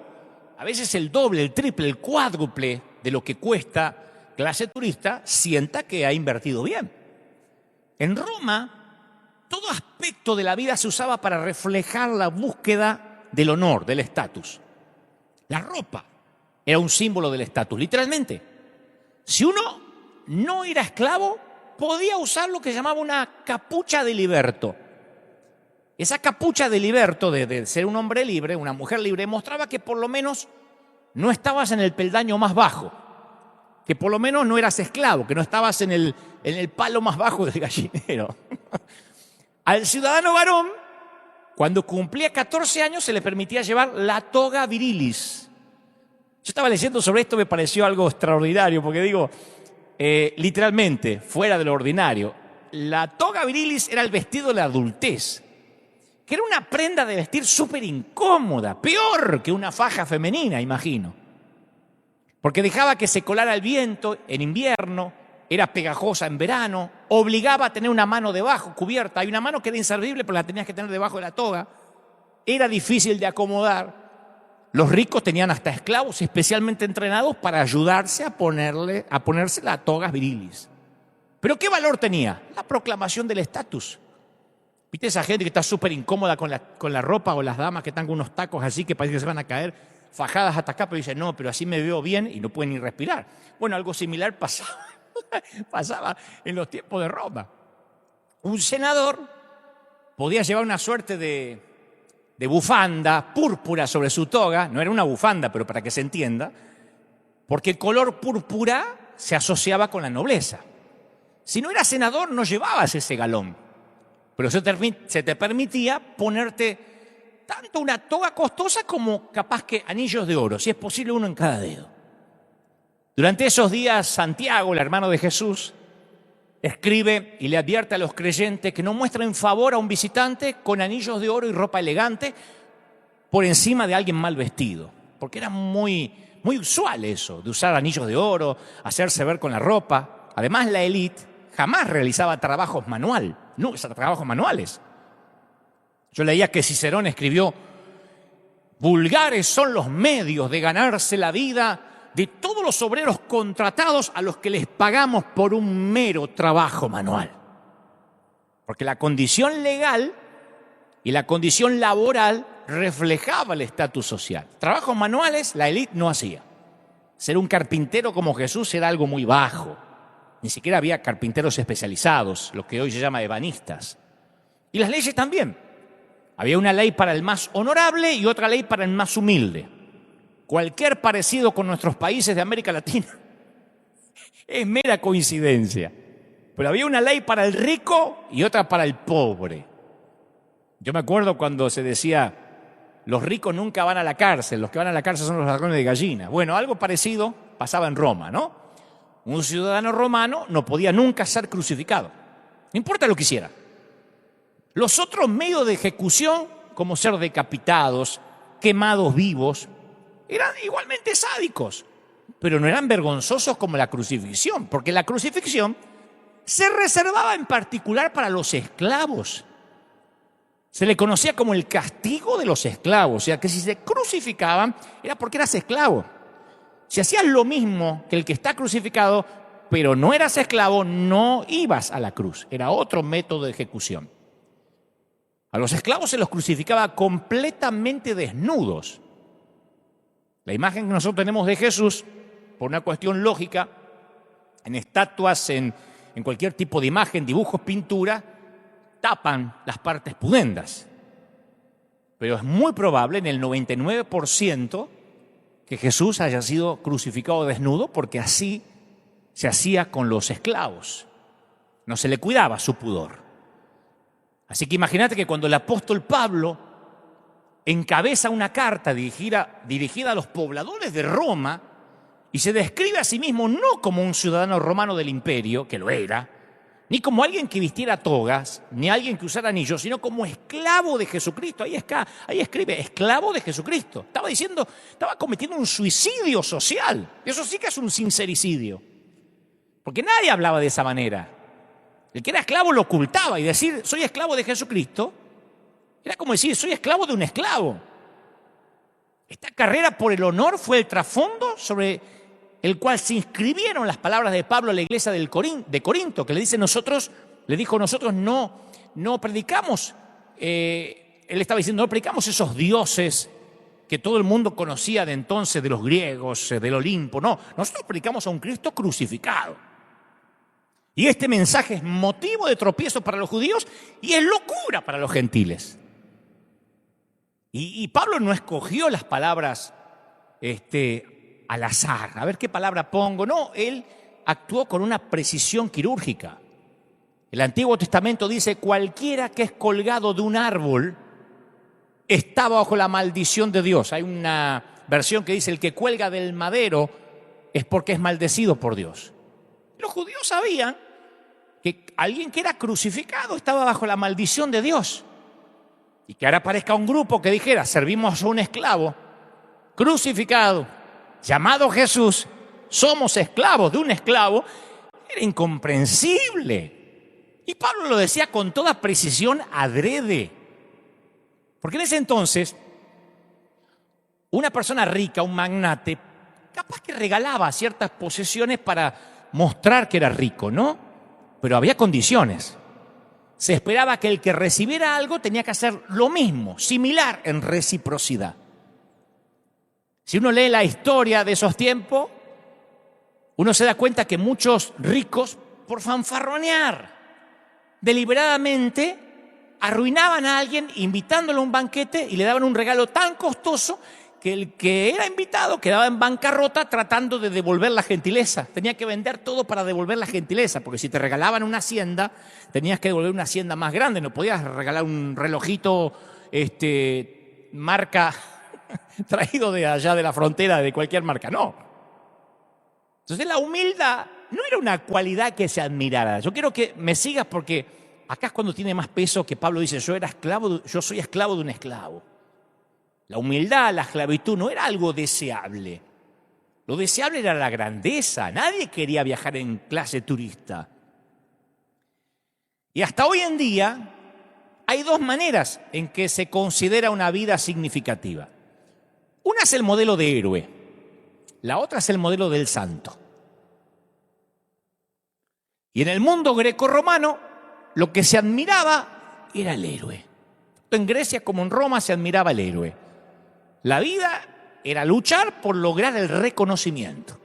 a veces el doble, el triple, el cuádruple de lo que cuesta clase turista, sienta que ha invertido bien. En Roma, todo aspecto de la vida se usaba para reflejar la búsqueda del honor, del estatus. La ropa era un símbolo del estatus, literalmente. Si uno no era esclavo, podía usar lo que se llamaba una capucha de liberto. Esa capucha de liberto, de ser un hombre libre, una mujer libre, mostraba que por lo menos no estabas en el peldaño más bajo, que por lo menos no eras esclavo, que no estabas en el palo más bajo del gallinero. Al ciudadano varón, cuando cumplía 14 años, se le permitía llevar la toga virilis. Yo estaba leyendo sobre esto, me pareció algo extraordinario, porque digo, literalmente, fuera de lo ordinario, la toga virilis era el vestido de la adultez, que era una prenda de vestir súper incómoda, peor que una faja femenina, imagino. Porque dejaba que se colara el viento en invierno, era pegajosa en verano, obligaba a tener una mano debajo, cubierta. Hay una mano que era inservible, pero la tenías que tener debajo de la toga. Era difícil de acomodar. Los ricos tenían hasta esclavos especialmente entrenados para ayudarse a ponerse las togas virilis. ¿Pero qué valor tenía? La proclamación del estatus. ¿Viste esa gente que está súper incómoda con la ropa, o las damas que están con unos tacos así que parece que se van a caer, fajadas hasta acá, pero dicen, no, pero así me veo bien, y no pueden ni respirar? Bueno, algo similar pasaba en los tiempos de Roma. Un senador podía llevar una suerte de bufanda púrpura sobre su toga. No era una bufanda, pero para que se entienda, porque el color púrpura se asociaba con la nobleza. Si no eras senador, no llevabas ese galón. Pero se te permitía ponerte tanto una toga costosa como capaz que anillos de oro, si es posible uno en cada dedo. Durante esos días, Santiago, el hermano de Jesús, escribe y le advierte a los creyentes que no muestren favor a un visitante con anillos de oro y ropa elegante por encima de alguien mal vestido. Porque era muy usual eso, de usar anillos de oro, hacerse ver con la ropa. Además, la élite jamás realizaba trabajos manuales. Yo leía que Cicerón escribió: vulgares son los medios de ganarse la vida de todos los obreros contratados a los que les pagamos por un mero trabajo manual. Porque la condición legal y la condición laboral reflejaba el estatus social. Trabajos manuales la élite no hacía. Ser un carpintero como Jesús era algo muy bajo. Ni siquiera había carpinteros especializados, lo que hoy se llama ebanistas. Y las leyes también. Había una ley para el más honorable y otra ley para el más humilde. Cualquier parecido con nuestros países de América Latina es mera coincidencia. Pero había una ley para el rico y otra para el pobre. Yo me acuerdo cuando se decía, los ricos nunca van a la cárcel, los que van a la cárcel son los ladrones de gallinas. Bueno, algo parecido pasaba en Roma, ¿no? Un ciudadano romano no podía nunca ser crucificado, no importa lo que hiciera. Los otros medios de ejecución, como ser decapitados, quemados vivos, eran igualmente sádicos, pero no eran vergonzosos como la crucifixión, porque la crucifixión se reservaba en particular para los esclavos. Se le conocía como el castigo de los esclavos, o sea que si se crucificaban era porque eras esclavo. Si hacías lo mismo que el que está crucificado, pero no eras esclavo, no ibas a la cruz. Era otro método de ejecución. A los esclavos se los crucificaba completamente desnudos. La imagen que nosotros tenemos de Jesús, por una cuestión lógica, en estatuas, en cualquier tipo de imagen, dibujos, pintura, tapan las partes pudendas. Pero es muy probable, en el 99%, que Jesús haya sido crucificado desnudo, porque así se hacía con los esclavos. No se le cuidaba su pudor. Así que imagínate que cuando el apóstol Pablo encabeza una carta dirigida a los pobladores de Roma y se describe a sí mismo no como un ciudadano romano del imperio, que lo era, ni como alguien que vistiera togas, ni alguien que usara anillos, sino como esclavo de Jesucristo. Ahí escribe, esclavo de Jesucristo. Estaba cometiendo un suicidio social. Eso sí que es un sincericidio. Porque nadie hablaba de esa manera. El que era esclavo lo ocultaba, y decir soy esclavo de Jesucristo Era como decir, soy esclavo de un esclavo. Esta carrera por el honor fue el trasfondo sobre el cual se inscribieron las palabras de Pablo a la iglesia de Corinto, que le dijo, nosotros no predicamos, él estaba diciendo, no predicamos esos dioses que todo el mundo conocía de entonces, de los griegos, del Olimpo. No, nosotros predicamos a un Cristo crucificado. Y este mensaje es motivo de tropiezo para los judíos y es locura para los gentiles. Y Pablo no escogió las palabras al azar, a ver qué palabra pongo. No, él actuó con una precisión quirúrgica. El Antiguo Testamento dice, cualquiera que es colgado de un árbol está bajo la maldición de Dios. Hay una versión que dice, el que cuelga del madero es porque es maldecido por Dios. Los judíos sabían que alguien que era crucificado estaba bajo la maldición de Dios. Y que ahora aparezca un grupo que dijera, servimos a un esclavo crucificado, llamado Jesús, somos esclavos de un esclavo, era incomprensible. Y Pablo lo decía con toda precisión adrede. Porque en ese entonces, una persona rica, un magnate, capaz que regalaba ciertas posesiones para mostrar que era rico, ¿no? Pero había condiciones. Se esperaba que el que recibiera algo tenía que hacer lo mismo, similar en reciprocidad. Si uno lee la historia de esos tiempos, uno se da cuenta que muchos ricos, por fanfarronear deliberadamente, arruinaban a alguien invitándolo a un banquete y le daban un regalo tan costoso que el que era invitado quedaba en bancarrota tratando de devolver la gentileza. Tenía que vender todo para devolver la gentileza, porque si te regalaban una hacienda, tenías que devolver una hacienda más grande. No podías regalar un relojito marca traído de allá de la frontera, de cualquier marca, no. Entonces la humildad no era una cualidad que se admirara. Yo quiero que me sigas porque acá es cuando tiene más peso que Pablo dice, yo soy esclavo de un esclavo. La humildad, la esclavitud no era algo deseable. Lo deseable era la grandeza. Nadie quería viajar en clase turista. Y hasta hoy en día hay dos maneras en que se considera una vida significativa. Una es el modelo de héroe, la otra es el modelo del santo. Y en el mundo grecorromano lo que se admiraba era el héroe. Tanto en Grecia como en Roma se admiraba el héroe. La vida era luchar por lograr el reconocimiento.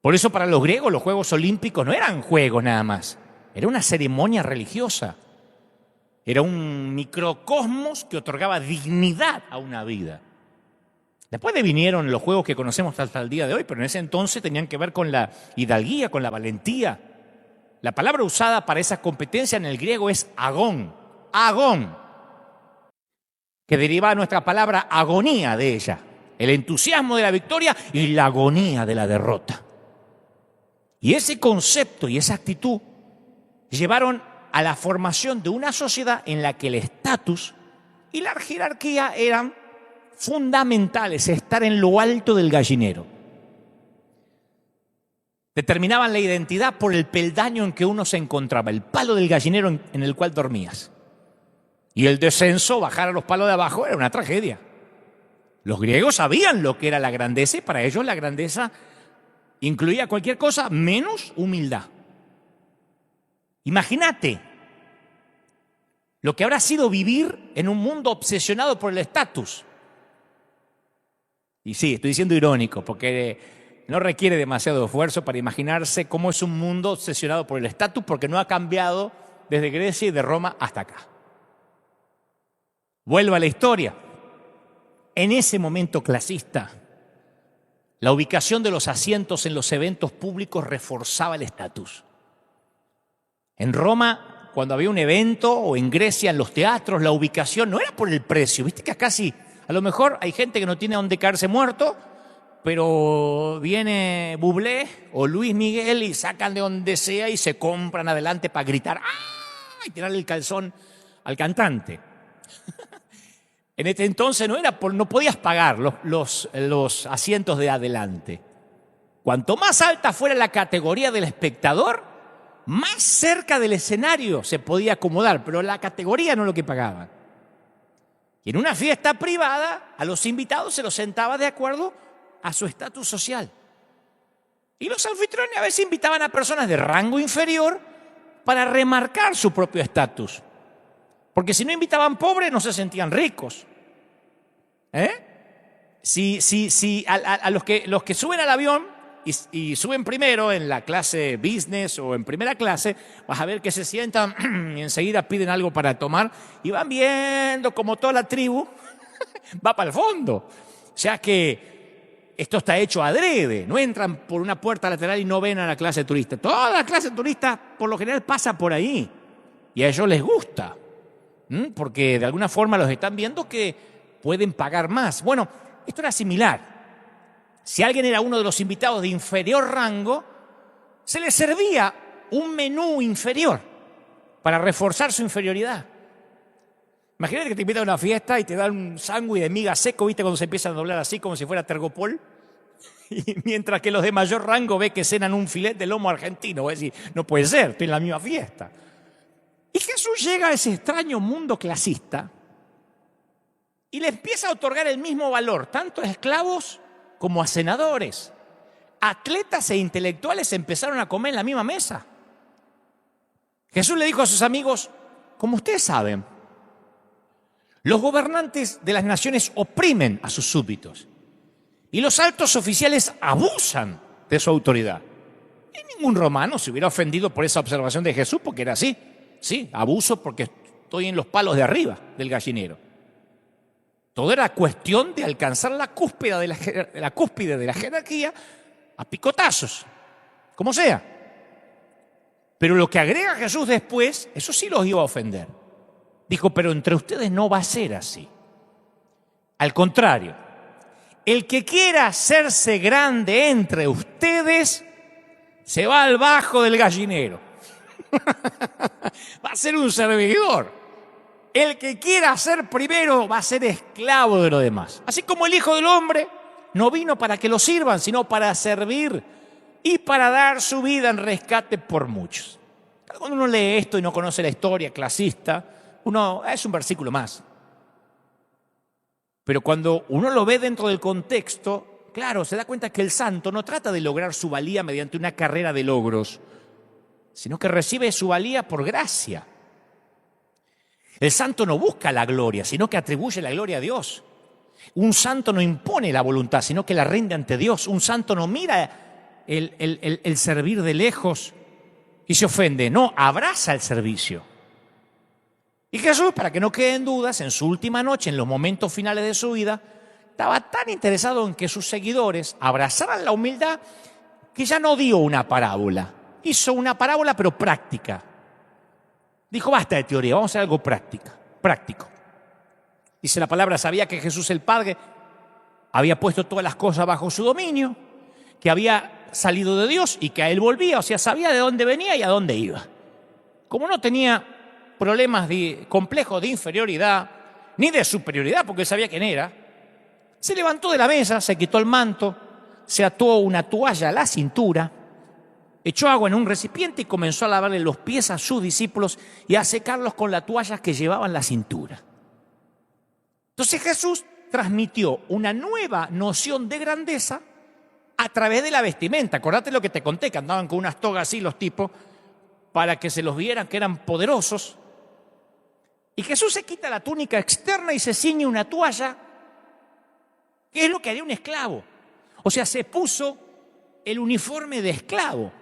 Por eso para los griegos los Juegos Olímpicos no eran juegos nada más, era una ceremonia religiosa. Era un microcosmos que otorgaba dignidad a una vida. Después vinieron los juegos que conocemos hasta el día de hoy, pero en ese entonces tenían que ver con la hidalguía, con la valentía. La palabra usada para esa competencia en el griego es agón, que deriva de nuestra palabra agonía de ella, el entusiasmo de la victoria y la agonía de la derrota. Y ese concepto y esa actitud llevaron a la formación de una sociedad en la que el estatus y la jerarquía eran fundamentales, estar en lo alto del gallinero. Determinaban la identidad por el peldaño en que uno se encontraba, el palo del gallinero en el cual dormías. Y el descenso, bajar a los palos de abajo, era una tragedia. Los griegos sabían lo que era la grandeza y para ellos la grandeza incluía cualquier cosa menos humildad. Imagínate lo que habrá sido vivir en un mundo obsesionado por el estatus. Y sí, estoy siendo irónico porque no requiere demasiado esfuerzo para imaginarse cómo es un mundo obsesionado por el estatus porque no ha cambiado desde Grecia y de Roma hasta acá. Vuelvo a la historia. En ese momento clasista, la ubicación de los asientos en los eventos públicos reforzaba el estatus. En Roma, cuando había un evento, o en Grecia, en los teatros, la ubicación no era por el precio. Viste que acá sí, a lo mejor hay gente que no tiene dónde caerse muerto, pero viene Bublé o Luis Miguel y sacan de donde sea y se compran adelante para gritar ¡ah! Y tirarle el calzón al cantante. En este entonces no podías pagar los asientos de adelante. Cuanto más alta fuera la categoría del espectador, más cerca del escenario se podía acomodar, pero la categoría no es lo que pagaban. Y en una fiesta privada, a los invitados se los sentaba de acuerdo a su estatus social. Y los anfitriones a veces invitaban a personas de rango inferior para remarcar su propio estatus. Porque si no invitaban pobres, no se sentían ricos. A los que suben al avión y suben primero en la clase business o en primera clase, vas a ver que se sientan y enseguida piden algo para tomar y van viendo como toda la tribu va para el fondo. O sea que esto está hecho adrede, no entran por una puerta lateral y no ven a la clase turista. Toda la clase turista por lo general pasa por ahí y a ellos les gusta, porque de alguna forma los están viendo que pueden pagar más. Bueno, esto era similar. Si alguien era uno de los invitados de inferior rango, se le servía un menú inferior para reforzar su inferioridad. Imagínate que te invitan a una fiesta y te dan un sándwich de miga seco, ¿viste? Cuando se empiezan a doblar así como si fuera tergopol. Y mientras que los de mayor rango ve que cenan un filete de lomo argentino. Voy a decir, no puede ser, estoy en la misma fiesta. Y Jesús llega a ese extraño mundo clasista y le empieza a otorgar el mismo valor, tanto a esclavos como a senadores. Atletas e intelectuales empezaron a comer en la misma mesa. Jesús le dijo a sus amigos, como ustedes saben, los gobernantes de las naciones oprimen a sus súbditos y los altos oficiales abusan de su autoridad. Y ningún romano se hubiera ofendido por esa observación de Jesús porque era así. Sí, abuso porque estoy en los palos de arriba del gallinero. Todo era cuestión de alcanzar la cúspide de la jerarquía a picotazos, como sea. Pero lo que agrega Jesús después, eso sí los iba a ofender. Dijo, pero entre ustedes no va a ser así. Al contrario, el que quiera hacerse grande entre ustedes, se va al bajo del gallinero. Va a ser un servidor. El que quiera ser primero va a ser esclavo de los demás. Así como el Hijo del Hombre no vino para que lo sirvan, sino para servir y para dar su vida en rescate por muchos. Cuando uno lee esto y no conoce la historia clasista, es un versículo más. Pero cuando uno lo ve dentro del contexto, claro, se da cuenta que el santo no trata de lograr su valía mediante una carrera de logros, sino que recibe su valía por gracia. El santo no busca la gloria, sino que atribuye la gloria a Dios. Un santo no impone la voluntad, sino que la rinde ante Dios. Un santo no mira el servir de lejos y se ofende. No, abraza el servicio. Y Jesús, para que no queden dudas, en su última noche, en los momentos finales de su vida, estaba tan interesado en que sus seguidores abrazaran la humildad que ya no dio una parábola. Hizo una parábola, pero práctica. Dijo, basta de teoría, vamos a hacer algo práctico. Dice la palabra, sabía que Jesús el Padre había puesto todas las cosas bajo su dominio, que había salido de Dios y que a él volvía, o sea, sabía de dónde venía y a dónde iba. Como no tenía problemas complejos de inferioridad ni de superioridad, porque él sabía quién era, se levantó de la mesa, se quitó el manto, se ató una toalla a la cintura, echó agua en un recipiente y comenzó a lavarle los pies a sus discípulos y a secarlos con la toalla que llevaban en la cintura. Entonces Jesús transmitió una nueva noción de grandeza a través de la vestimenta. Acordate lo que te conté, que andaban con unas togas así los tipos para que se los vieran que eran poderosos. Y Jesús se quita la túnica externa y se ciñe una toalla, que es lo que haría un esclavo. O sea, se puso el uniforme de esclavo.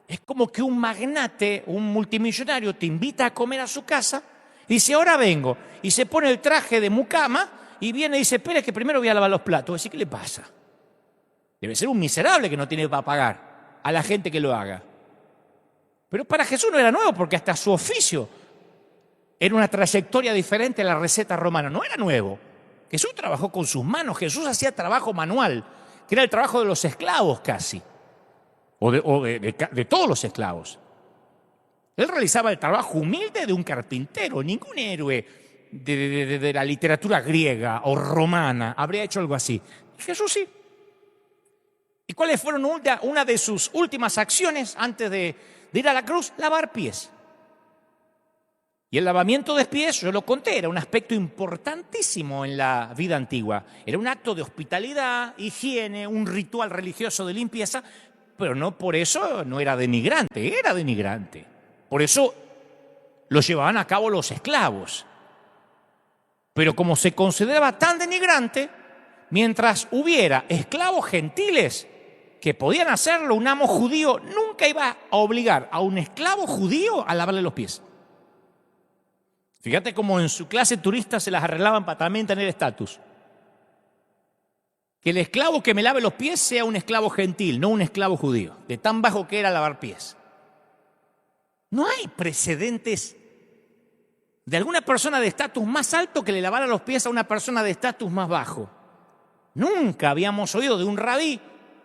Es como que un magnate, un multimillonario te invita a comer a su casa y dice, ahora vengo. Y se pone el traje de mucama y viene y dice, espere que primero voy a lavar los platos. Así, ¿qué le pasa? Debe ser un miserable que no tiene para pagar a la gente que lo haga. Pero para Jesús no era nuevo porque hasta su oficio era una trayectoria diferente a la receta romana. No era nuevo. Jesús trabajó con sus manos. Jesús hacía trabajo manual, que era el trabajo de los esclavos casi. O de todos los esclavos. Él realizaba el trabajo humilde de un carpintero. Ningún héroe de la literatura griega o romana habría hecho algo así. Jesús sí. ¿Y cuáles fueron una de sus últimas acciones antes de ir a la cruz? Lavar pies. Y el lavamiento de pies, yo lo conté, era un aspecto importantísimo en la vida antigua. Era un acto de hospitalidad, higiene, un ritual religioso de limpieza, pero no por eso no era denigrante, era denigrante. Por eso lo llevaban a cabo los esclavos. Pero como se consideraba tan denigrante, mientras hubiera esclavos gentiles que podían hacerlo, un amo judío nunca iba a obligar a un esclavo judío a lavarle los pies. Fíjate cómo en su clase turista se las arreglaban para también tener estatus. Que el esclavo que me lave los pies sea un esclavo gentil, no un esclavo judío, de tan bajo que era lavar pies. No hay precedentes de alguna persona de estatus más alto que le lavara los pies a una persona de estatus más bajo. Nunca habíamos oído de un rabí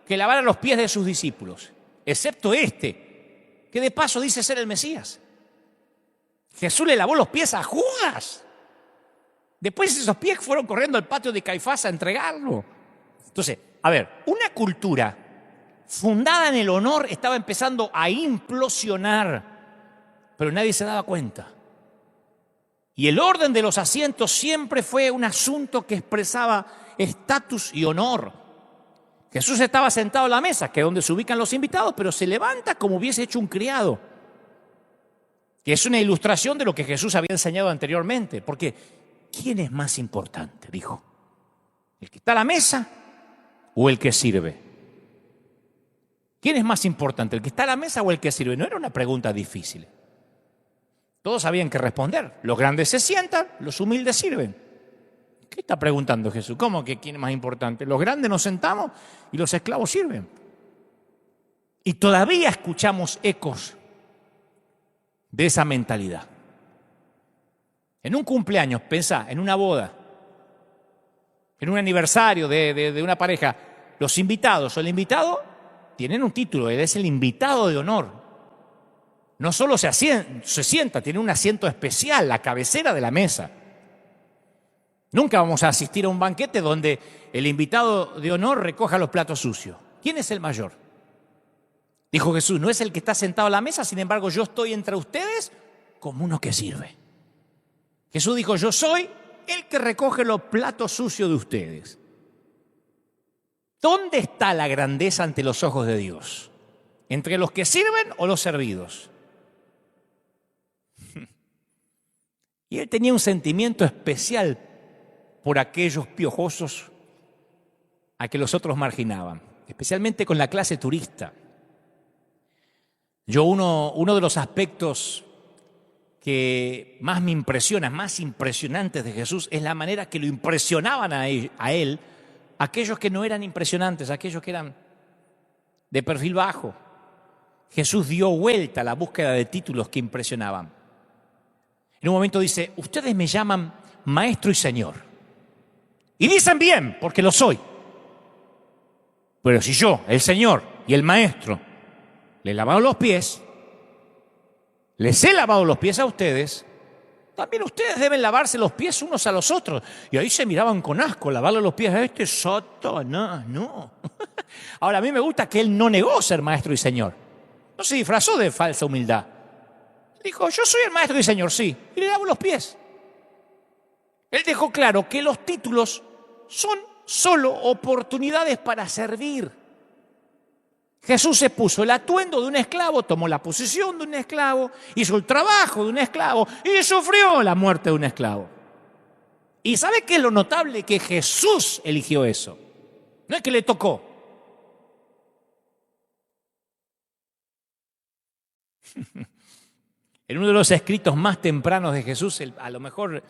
que lavara los pies de sus discípulos, excepto este, que de paso dice ser el Mesías. Jesús le lavó los pies a Judas. Después esos pies fueron corriendo al patio de Caifás a entregarlo. Entonces, a ver, una cultura fundada en el honor estaba empezando a implosionar, pero nadie se daba cuenta. Y el orden de los asientos siempre fue un asunto que expresaba estatus y honor. Jesús estaba sentado a la mesa, que es donde se ubican los invitados, pero se levanta como hubiese hecho un criado. Que es una ilustración de lo que Jesús había enseñado anteriormente. Porque, ¿quién es más importante? Dijo. ¿El que está a la mesa o el que sirve? ¿Quién es más importante? ¿El que está a la mesa o el que sirve? No era una pregunta difícil. Todos sabían qué responder. Los grandes se sientan, los humildes sirven. ¿Qué está preguntando Jesús? ¿Cómo que quién es más importante? Los grandes nos sentamos y los esclavos sirven. Y todavía escuchamos ecos de esa mentalidad. En un cumpleaños, pensá, en una boda, en un aniversario de una pareja, los invitados o el invitado tienen un título, él es el invitado de honor. No solo se sienta, tiene un asiento especial, la cabecera de la mesa. Nunca vamos a asistir a un banquete donde el invitado de honor recoja los platos sucios. ¿Quién es el mayor? Dijo Jesús, no es el que está sentado a la mesa, sin embargo yo estoy entre ustedes como uno que sirve. Jesús dijo, yo soy el que recoge los platos sucios de ustedes. ¿Dónde está la grandeza ante los ojos de Dios? ¿Entre los que sirven o los servidos? Y él tenía un sentimiento especial por aquellos piojosos a que los otros marginaban, especialmente con la clase turista. Uno de los aspectos que más me impresiona, más impresionantes de Jesús, es la manera que lo impresionaban a él aquellos que no eran impresionantes, aquellos que eran de perfil bajo. Jesús dio vuelta a la búsqueda de títulos que impresionaban. En un momento dice, ustedes me llaman maestro y señor. Y dicen bien, porque lo soy. Pero si yo, el señor y el maestro, les he lavado los pies, les he lavado los pies a ustedes, también ustedes deben lavarse los pies unos a los otros. Y ahí se miraban con asco, lavarle los pies a este, Satanás, no. Ahora, a mí me gusta que él no negó ser maestro y señor. No se disfrazó de falsa humildad. Dijo, yo soy el maestro y señor, sí, y le lavo los pies. Él dejó claro que los títulos son solo oportunidades para servir. Jesús se puso el atuendo de un esclavo, tomó la posición de un esclavo, hizo el trabajo de un esclavo y sufrió la muerte de un esclavo. ¿Y sabe qué es lo notable? Que Jesús eligió eso. No es que le tocó. En uno de los escritos más tempranos de Jesús, a lo mejor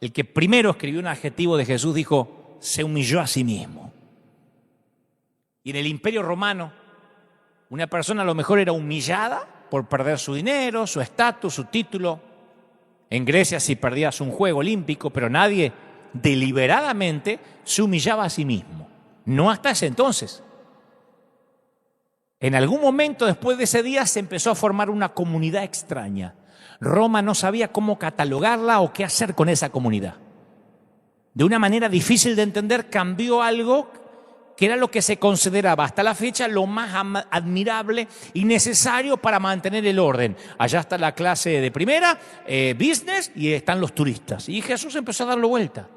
el que primero escribió un adjetivo de Jesús dijo, se humilló a sí mismo. Y en el Imperio Romano, una persona a lo mejor era humillada por perder su dinero, su estatus, su título. En Grecia si perdías un juego olímpico, pero nadie deliberadamente se humillaba a sí mismo. No hasta ese entonces. En algún momento después de ese día se empezó a formar una comunidad extraña. Roma no sabía cómo catalogarla o qué hacer con esa comunidad. De una manera difícil de entender, cambió algo que era lo que se consideraba hasta la fecha lo más admirable y necesario para mantener el orden. Allá está la clase de primera, business, y están los turistas. Y Jesús empezó a darle vuelta.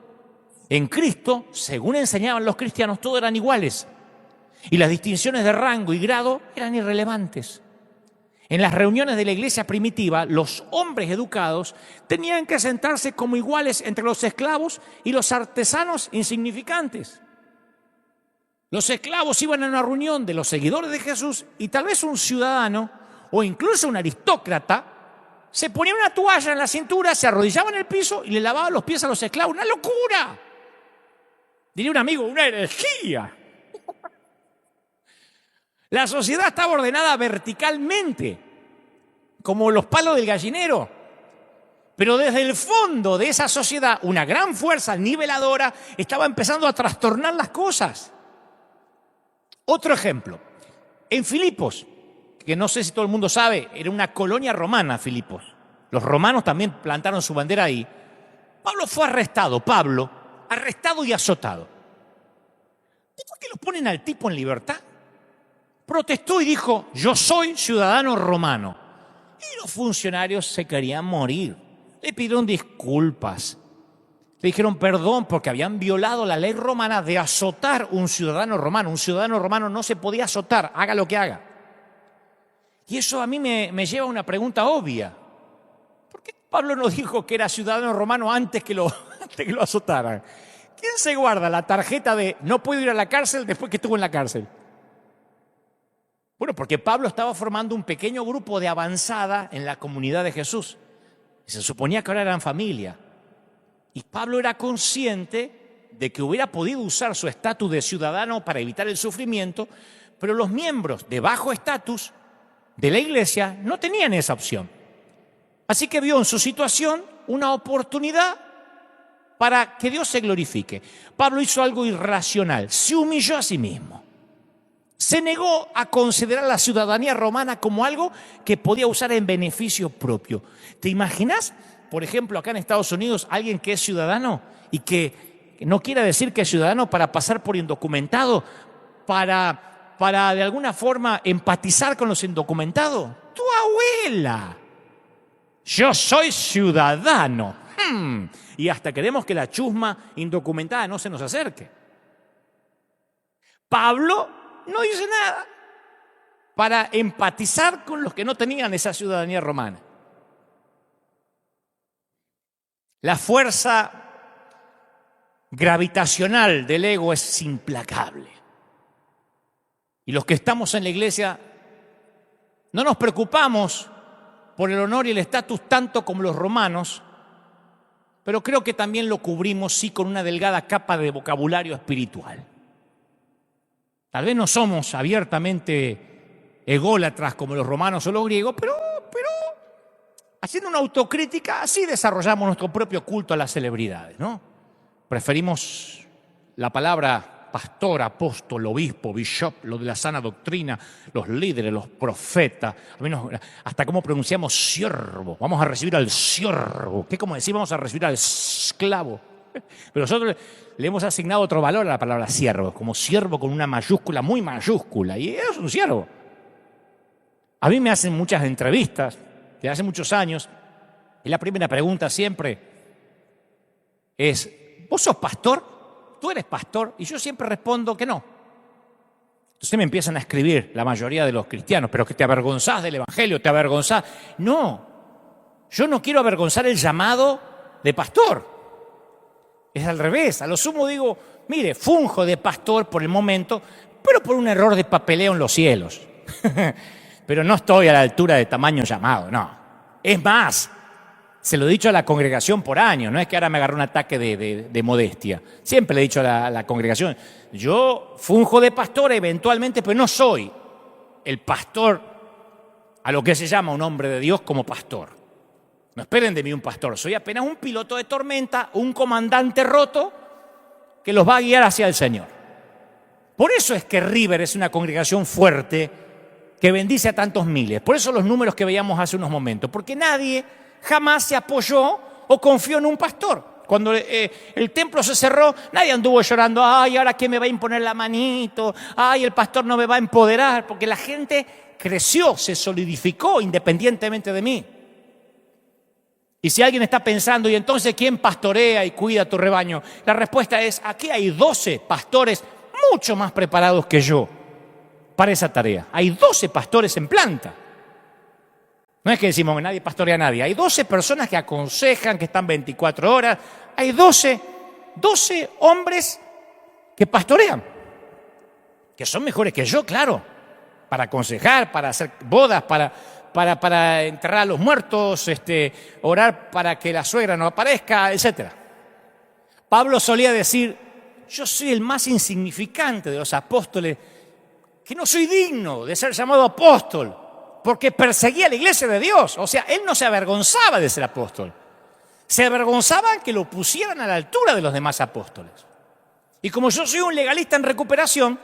En Cristo, según enseñaban los cristianos, todos eran iguales. Y las distinciones de rango y grado eran irrelevantes. En las reuniones de la iglesia primitiva, los hombres educados tenían que sentarse como iguales entre los esclavos y los artesanos insignificantes. Los esclavos iban a una reunión de los seguidores de Jesús y tal vez un ciudadano o incluso un aristócrata se ponía una toalla en la cintura, se arrodillaba en el piso y le lavaba los pies a los esclavos. ¡Una locura! Diría un amigo, una herejía. La sociedad estaba ordenada verticalmente, como los palos del gallinero. Pero desde el fondo de esa sociedad, una gran fuerza niveladora estaba empezando a trastornar las cosas. Otro ejemplo, en Filipos, que no sé si todo el mundo sabe, era una colonia romana Filipos. Los romanos también plantaron su bandera ahí. Pablo fue arrestado y azotado. ¿Y por qué lo ponen al tipo en libertad? Protestó y dijo, yo soy ciudadano romano. Y los funcionarios se querían morir. Le pidieron disculpas. Le dijeron perdón porque habían violado la ley romana de azotar un ciudadano romano. Un ciudadano romano no se podía azotar, haga lo que haga. Y eso a mí me lleva a una pregunta obvia. ¿Por qué Pablo no dijo que era ciudadano romano antes que lo azotaran? ¿Quién se guarda la tarjeta de no puedo ir a la cárcel después que estuvo en la cárcel? Bueno, porque Pablo estaba formando un pequeño grupo de avanzada en la comunidad de Jesús. Y se suponía que ahora eran familia. Y Pablo era consciente de que hubiera podido usar su estatus de ciudadano para evitar el sufrimiento, pero los miembros de bajo estatus de la iglesia no tenían esa opción. Así que vio en su situación una oportunidad para que Dios se glorifique. Pablo hizo algo irracional, se humilló a sí mismo. Se negó a considerar la ciudadanía romana como algo que podía usar en beneficio propio. ¿Te imaginas? Por ejemplo, acá en Estados Unidos, alguien que es ciudadano y que no quiera decir que es ciudadano para pasar por indocumentado, para de alguna forma empatizar con los indocumentados. ¡Tu abuela! Yo soy ciudadano. Y hasta queremos que la chusma indocumentada no se nos acerque. Pablo no dice nada para empatizar con los que no tenían esa ciudadanía romana. La fuerza gravitacional del ego es implacable. Y los que estamos en la iglesia no nos preocupamos por el honor y el estatus tanto como los romanos, pero creo que también lo cubrimos sí con una delgada capa de vocabulario espiritual. Tal vez no somos abiertamente ególatras como los romanos o los griegos, pero haciendo una autocrítica, así desarrollamos nuestro propio culto a las celebridades, ¿no? Preferimos la palabra pastor, apóstol, obispo, bishop, lo de la sana doctrina, los líderes, los profetas, hasta cómo pronunciamos siervo. Vamos a recibir al siervo. ¿Qué como decir? Vamos a recibir al esclavo. Pero nosotros le hemos asignado otro valor a la palabra siervo, como siervo con una mayúscula, muy mayúscula, y es un siervo. A mí me hacen muchas entrevistas de hace muchos años, y la primera pregunta siempre es, ¿vos sos pastor? ¿Tú eres pastor? Y yo siempre respondo que no. Entonces me empiezan a escribir la mayoría de los cristianos, pero que te avergonzás del evangelio, te avergonzás. No, yo no quiero avergonzar el llamado de pastor. Es al revés, a lo sumo digo, mire, funjo de pastor por el momento, pero por un error de papeleo en los cielos. Pero no estoy a la altura de tamaño llamado, no. Es más, se lo he dicho a la congregación por años, no es que ahora me agarré un ataque de modestia. Siempre le he dicho a la congregación, yo funjo de pastor eventualmente, pero no soy el pastor a lo que se llama un hombre de Dios como pastor. No esperen de mí un pastor, soy apenas un piloto de tormenta, un comandante roto que los va a guiar hacia el Señor. Por eso es que River es una congregación fuerte que bendice a tantos miles. Por eso los números que veíamos hace unos momentos, porque nadie jamás se apoyó o confió en un pastor. Cuando el templo se cerró, nadie anduvo llorando, ay, ahora quién me va a imponer la manito, ay, el pastor no me va a empoderar, porque la gente creció, se solidificó independientemente de mí. Y si alguien está pensando, ¿y entonces quién pastorea y cuida tu rebaño? La respuesta es, aquí hay 12 pastores mucho más preparados que yo para esa tarea. Hay 12 pastores en planta. No es que decimos que nadie pastorea a nadie. Hay 12 personas que aconsejan, que están 24 horas. Hay 12 hombres que pastorean, que son mejores que yo, claro, para aconsejar, para hacer bodas, para enterrar a los muertos, orar para que la suegra no aparezca, etc. Pablo solía decir, yo soy el más insignificante de los apóstoles, que no soy digno de ser llamado apóstol, porque perseguía a la iglesia de Dios. O sea, él no se avergonzaba de ser apóstol. Se avergonzaba que lo pusieran a la altura de los demás apóstoles. Y como yo soy un legalista en recuperación,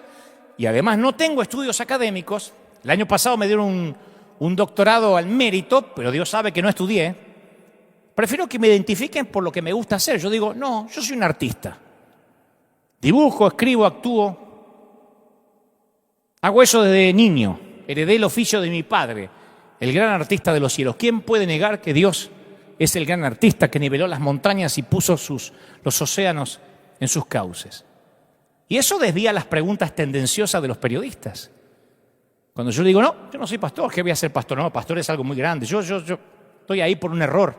y además no tengo estudios académicos, el año pasado me dieron un doctorado al mérito, pero Dios sabe que no estudié, prefiero que me identifiquen por lo que me gusta hacer. Yo digo, no, yo soy un artista. Dibujo, escribo, actúo. Hago eso desde niño. Heredé el oficio de mi padre, el gran artista de los cielos. ¿Quién puede negar que Dios es el gran artista que niveló las montañas y puso los océanos en sus cauces? Y eso desvía las preguntas tendenciosas de los periodistas. Cuando yo digo, no, yo no soy pastor, ¿qué voy a ser pastor? No, pastor es algo muy grande. Yo estoy ahí por un error.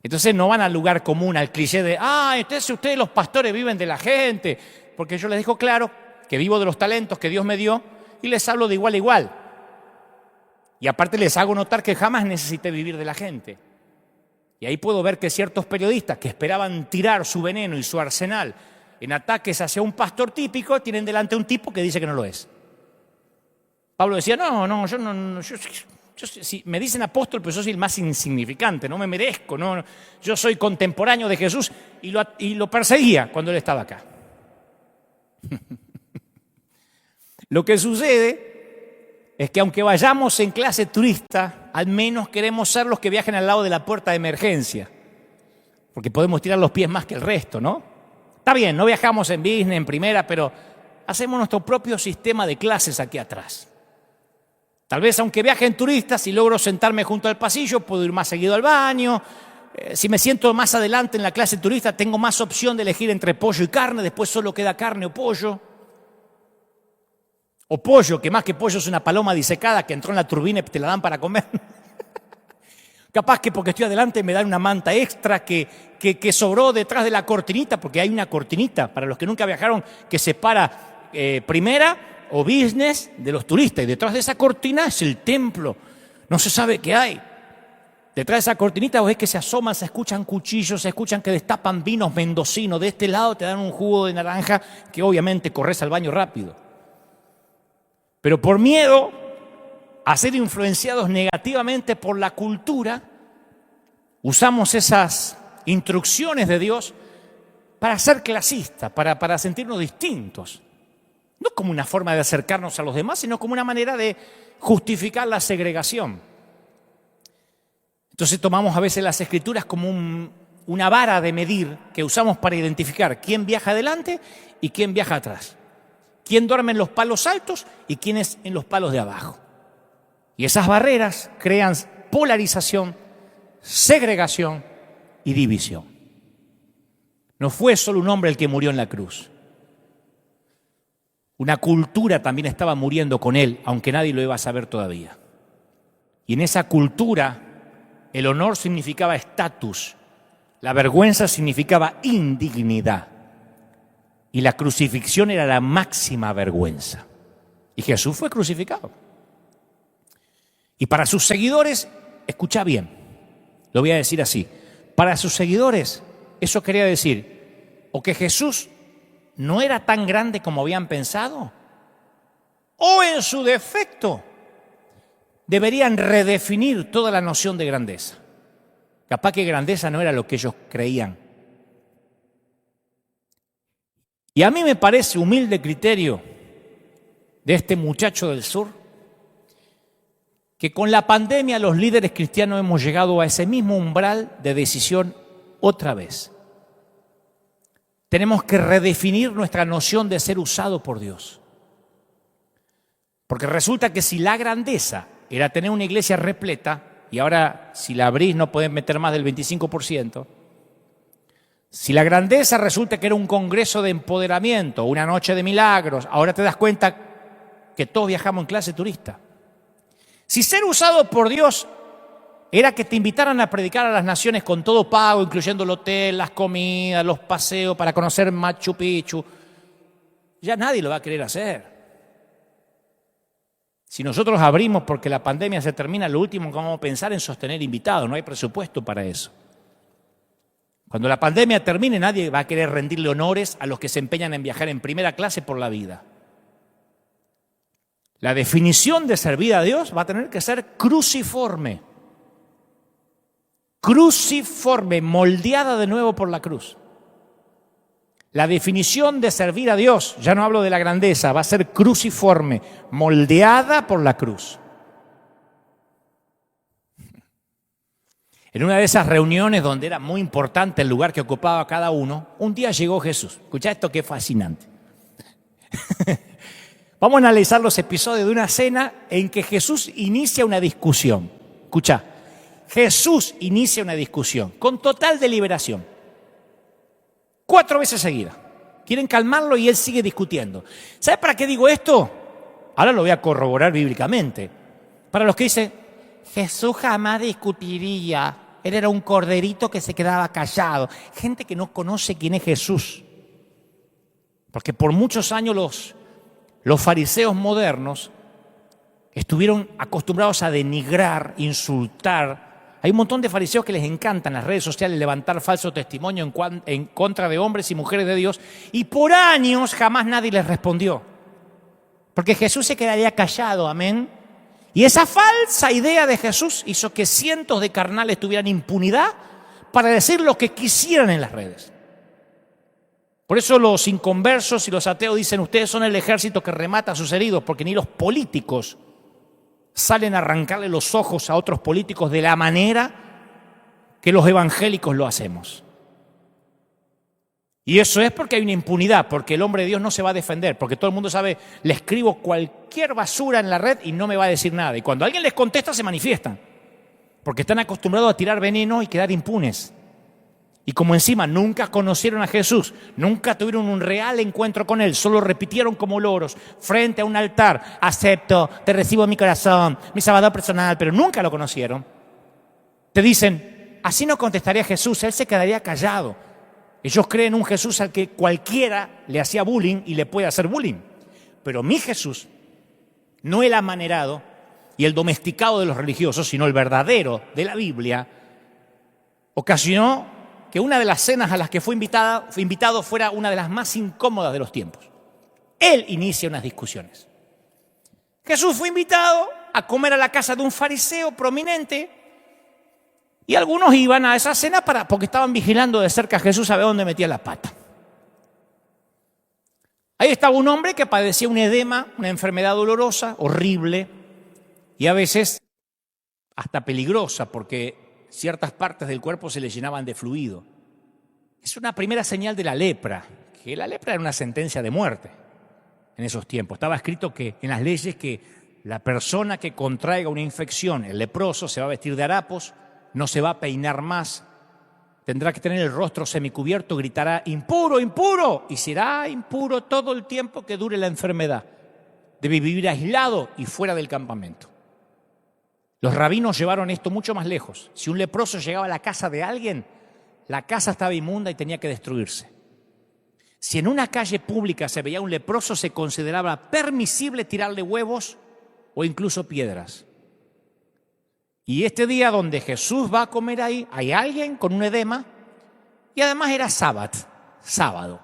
Entonces no van al lugar común, al cliché de, entonces ustedes los pastores viven de la gente. Porque yo les digo claro que vivo de los talentos que Dios me dio y les hablo de igual a igual. Y aparte les hago notar que jamás necesité vivir de la gente. Y ahí puedo ver que ciertos periodistas que esperaban tirar su veneno y su arsenal en ataques hacia un pastor típico, tienen delante un tipo que dice que no lo es. Pablo decía, yo si me dicen apóstol, pero yo soy el más insignificante, no me merezco, no, yo soy contemporáneo de Jesús, y lo perseguía cuando él estaba acá. Lo que sucede es que aunque vayamos en clase turista, al menos queremos ser los que viajen al lado de la puerta de emergencia, porque podemos tirar los pies más que el resto, ¿no? Está bien, no viajamos en business, en primera, pero hacemos nuestro propio sistema de clases aquí atrás. Tal vez aunque viajen turistas, si logro sentarme junto al pasillo, puedo ir más seguido al baño. Si me siento más adelante en la clase turista, tengo más opción de elegir entre pollo y carne, después solo queda carne o pollo. O pollo, que más que pollo es una paloma disecada que entró en la turbina y te la dan para comer. Capaz que porque estoy adelante me dan una manta extra que sobró detrás de la cortinita, porque hay una cortinita, para los que nunca viajaron, que separa primera o business de los turistas. Y detrás de esa cortina es el templo. No se sabe qué hay. Detrás de esa cortinita vos ves que se asoman, se escuchan cuchillos, se escuchan que destapan vinos mendocinos. De este lado te dan un jugo de naranja que obviamente corres al baño rápido. Pero por miedo a ser influenciados negativamente por la cultura, usamos esas instrucciones de Dios para ser clasistas, para sentirnos distintos. No como una forma de acercarnos a los demás, sino como una manera de justificar la segregación. Entonces tomamos a veces las Escrituras como una vara de medir que usamos para identificar quién viaja adelante y quién viaja atrás. Quién duerme en los palos altos y quién es en los palos de abajo. Y esas barreras crean polarización, segregación y división. No fue solo un hombre el que murió en la cruz. Una cultura también estaba muriendo con él, aunque nadie lo iba a saber todavía. Y en esa cultura, el honor significaba estatus, la vergüenza significaba indignidad. Y la crucifixión era la máxima vergüenza. Y Jesús fue crucificado. Y para sus seguidores, escucha bien, lo voy a decir así, para sus seguidores eso quería decir o que Jesús no era tan grande como habían pensado, o en su defecto deberían redefinir toda la noción de grandeza. Capaz que grandeza no era lo que ellos creían. Y a mí me parece humilde criterio de este muchacho del sur que con la pandemia los líderes cristianos hemos llegado a ese mismo umbral de decisión otra vez. Tenemos que redefinir nuestra noción de ser usado por Dios. Porque resulta que si la grandeza era tener una iglesia repleta, y ahora si la abrís no podés meter más del 25%, si la grandeza resulta que era un congreso de empoderamiento, una noche de milagros, ahora te das cuenta que todos viajamos en clase turista. Si ser usado por Dios era que te invitaran a predicar a las naciones con todo pago, incluyendo el hotel, las comidas, los paseos para conocer Machu Picchu, ya nadie lo va a querer hacer. Si nosotros abrimos porque la pandemia se termina, lo último que vamos a pensar es en sostener invitados, no hay presupuesto para eso. Cuando la pandemia termine, nadie va a querer rendirle honores a los que se empeñan en viajar en primera clase por la vida. La definición de servir a Dios va a tener que ser cruciforme. Cruciforme, moldeada de nuevo por la cruz. La definición de servir a Dios, ya no hablo de la grandeza, va a ser cruciforme, moldeada por la cruz. En una de esas reuniones donde era muy importante el lugar que ocupaba cada uno, un día llegó Jesús. Escuchá esto que es fascinante. Vamos a analizar los episodios de una cena en que Jesús inicia una discusión. Escuchá, Jesús inicia una discusión con total deliberación. 4 veces seguidas. Quieren calmarlo y él sigue discutiendo. ¿Sabes para qué digo esto? Ahora lo voy a corroborar bíblicamente. Para los que dicen, Jesús jamás discutiría. Él era un corderito que se quedaba callado. Gente que no conoce quién es Jesús. Porque por muchos años los fariseos modernos estuvieron acostumbrados a denigrar, insultar. Hay un montón de fariseos que les encantan las redes sociales levantar falso testimonio en contra de hombres y mujeres de Dios. Y por años jamás nadie les respondió. Porque Jesús se quedaría callado, amén. Y esa falsa idea de Jesús hizo que cientos de carnales tuvieran impunidad para decir lo que quisieran en las redes. Por eso los inconversos y los ateos dicen, ustedes son el ejército que remata a sus heridos, porque ni los políticos salen a arrancarle los ojos a otros políticos de la manera que los evangélicos lo hacemos. Y eso es porque hay una impunidad, porque el hombre de Dios no se va a defender, porque todo el mundo sabe, le escribo cualquier basura en la red y no me va a decir nada. Y cuando alguien les contesta, se manifiestan, porque están acostumbrados a tirar veneno y quedar impunes. Y como encima nunca conocieron a Jesús, nunca tuvieron un real encuentro con Él, solo repitieron como loros frente a un altar, acepto, te recibo en mi corazón, mi salvador personal, pero nunca lo conocieron. Te dicen, así no contestaría Jesús, Él se quedaría callado. Ellos creen un Jesús al que cualquiera le hacía bullying y le puede hacer bullying. Pero mi Jesús, no el amanerado y el domesticado de los religiosos, sino el verdadero de la Biblia, ocasionó que una de las cenas a las que fue invitado fuera una de las más incómodas de los tiempos. Él inicia unas discusiones. Jesús fue invitado a comer a la casa de un fariseo prominente y algunos iban a esa cena porque estaban vigilando de cerca a Jesús a ver dónde metía la pata. Ahí estaba un hombre que padecía un edema, una enfermedad dolorosa, horrible y a veces hasta peligrosa porque ciertas partes del cuerpo se le llenaban de fluido. Es una primera señal de la lepra, que la lepra era una sentencia de muerte en esos tiempos. Estaba escrito que en las leyes que la persona que contraiga una infección, el leproso, se va a vestir de harapos, no se va a peinar más, tendrá que tener el rostro semicubierto, gritará impuro, impuro, y será impuro todo el tiempo que dure la enfermedad. Debe vivir aislado y fuera del campamento. Los rabinos llevaron esto mucho más lejos. Si un leproso llegaba a la casa de alguien, la casa estaba inmunda y tenía que destruirse. Si en una calle pública se veía un leproso, se consideraba permisible tirarle huevos o incluso piedras. Y este día donde Jesús va a comer ahí, hay alguien con un edema y además era sábado.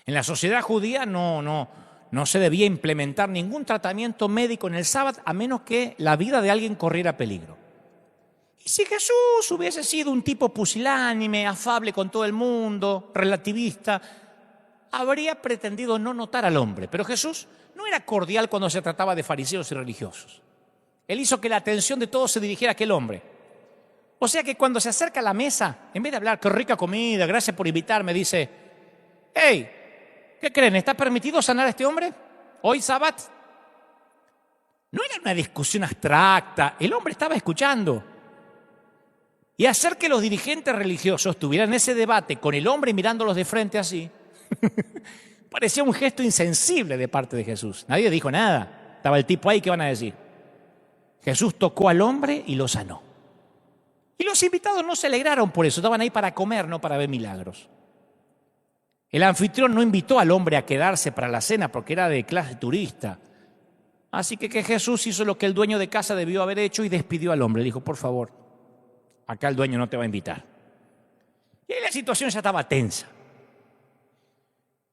En la sociedad judía no se debía implementar ningún tratamiento médico en el sábado a menos que la vida de alguien corriera peligro. Y si Jesús hubiese sido un tipo pusilánime, afable con todo el mundo, relativista, habría pretendido no notar al hombre. Pero Jesús no era cordial cuando se trataba de fariseos y religiosos. Él hizo que la atención de todos se dirigiera a aquel hombre. O sea que cuando se acerca a la mesa, en vez de hablar, qué rica comida, gracias por invitarme, dice, hey, ¿qué creen? ¿Está permitido sanar a este hombre hoy sábado? No era una discusión abstracta, el hombre estaba escuchando. Y hacer que los dirigentes religiosos tuvieran ese debate con el hombre mirándolos de frente así, parecía un gesto insensible de parte de Jesús. Nadie dijo nada. Estaba el tipo ahí, ¿qué van a decir? Jesús tocó al hombre y lo sanó. Y los invitados no se alegraron por eso, estaban ahí para comer, no para ver milagros. El anfitrión no invitó al hombre a quedarse para la cena porque era de clase turista. Así que Jesús hizo lo que el dueño de casa debió haber hecho y despidió al hombre. Le dijo, por favor, acá el dueño no te va a invitar. Y ahí la situación ya estaba tensa.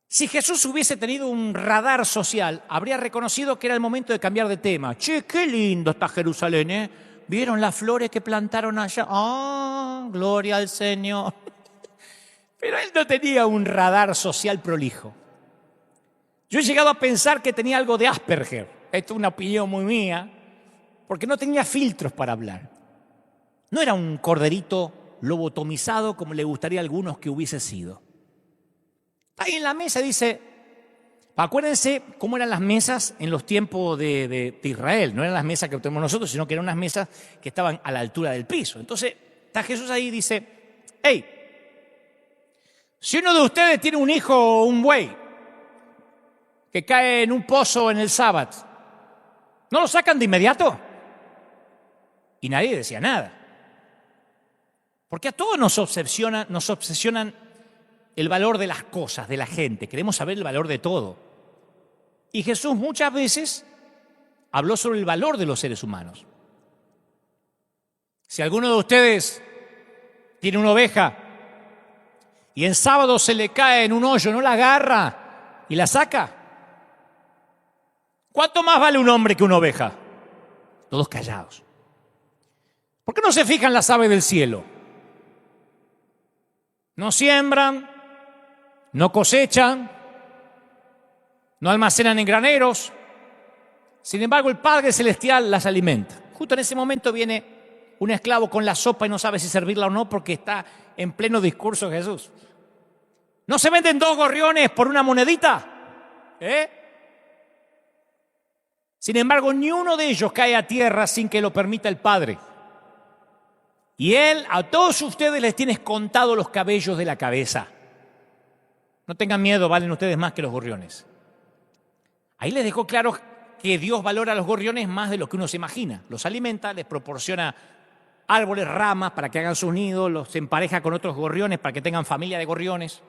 Si Jesús hubiese tenido un radar social, habría reconocido que era el momento de cambiar de tema. Che, qué lindo está Jerusalén, ¿eh? ¿Vieron las flores que plantaron allá? ¡Ah, gloria al Señor! Pero él no tenía un radar social prolijo. Yo he llegado a pensar que tenía algo de Asperger. Esto es una opinión muy mía, porque no tenía filtros para hablar. No era un corderito lobotomizado como le gustaría a algunos que hubiese sido. Ahí en la mesa dice, acuérdense cómo eran las mesas en los tiempos de Israel. No eran las mesas que tenemos nosotros, sino que eran unas mesas que estaban a la altura del piso. Entonces está Jesús ahí y dice, hey, si uno de ustedes tiene un hijo o un buey que cae en un pozo en el sábado, ¿no lo sacan de inmediato? Y nadie decía nada. Porque a todos nos obsesionan el valor de las cosas, de la gente. Queremos saber el valor de todo. Y Jesús muchas veces habló sobre el valor de los seres humanos. Si alguno de ustedes tiene una oveja y en sábado se le cae en un hoyo, ¿no la agarra y la saca? ¿Cuánto más vale un hombre que una oveja? Todos callados. ¿Por qué no se fijan las aves del cielo? No siembran, no cosechan, no almacenan en graneros. Sin embargo, el Padre Celestial las alimenta. Justo en ese momento viene un esclavo con la sopa y no sabe si servirla o no porque está en pleno discurso de Jesús. ¿No se venden 2 gorriones por una monedita? Sin embargo, ni uno de ellos cae a tierra sin que lo permita el Padre. Y Él a todos ustedes les tiene contado los cabellos de la cabeza. No tengan miedo, valen ustedes más que los gorriones. Ahí les dejó claro que Dios valora a los gorriones más de lo que uno se imagina. Los alimenta, les proporciona árboles, ramas para que hagan sus nidos, los empareja con otros gorriones para que tengan familia de gorriones.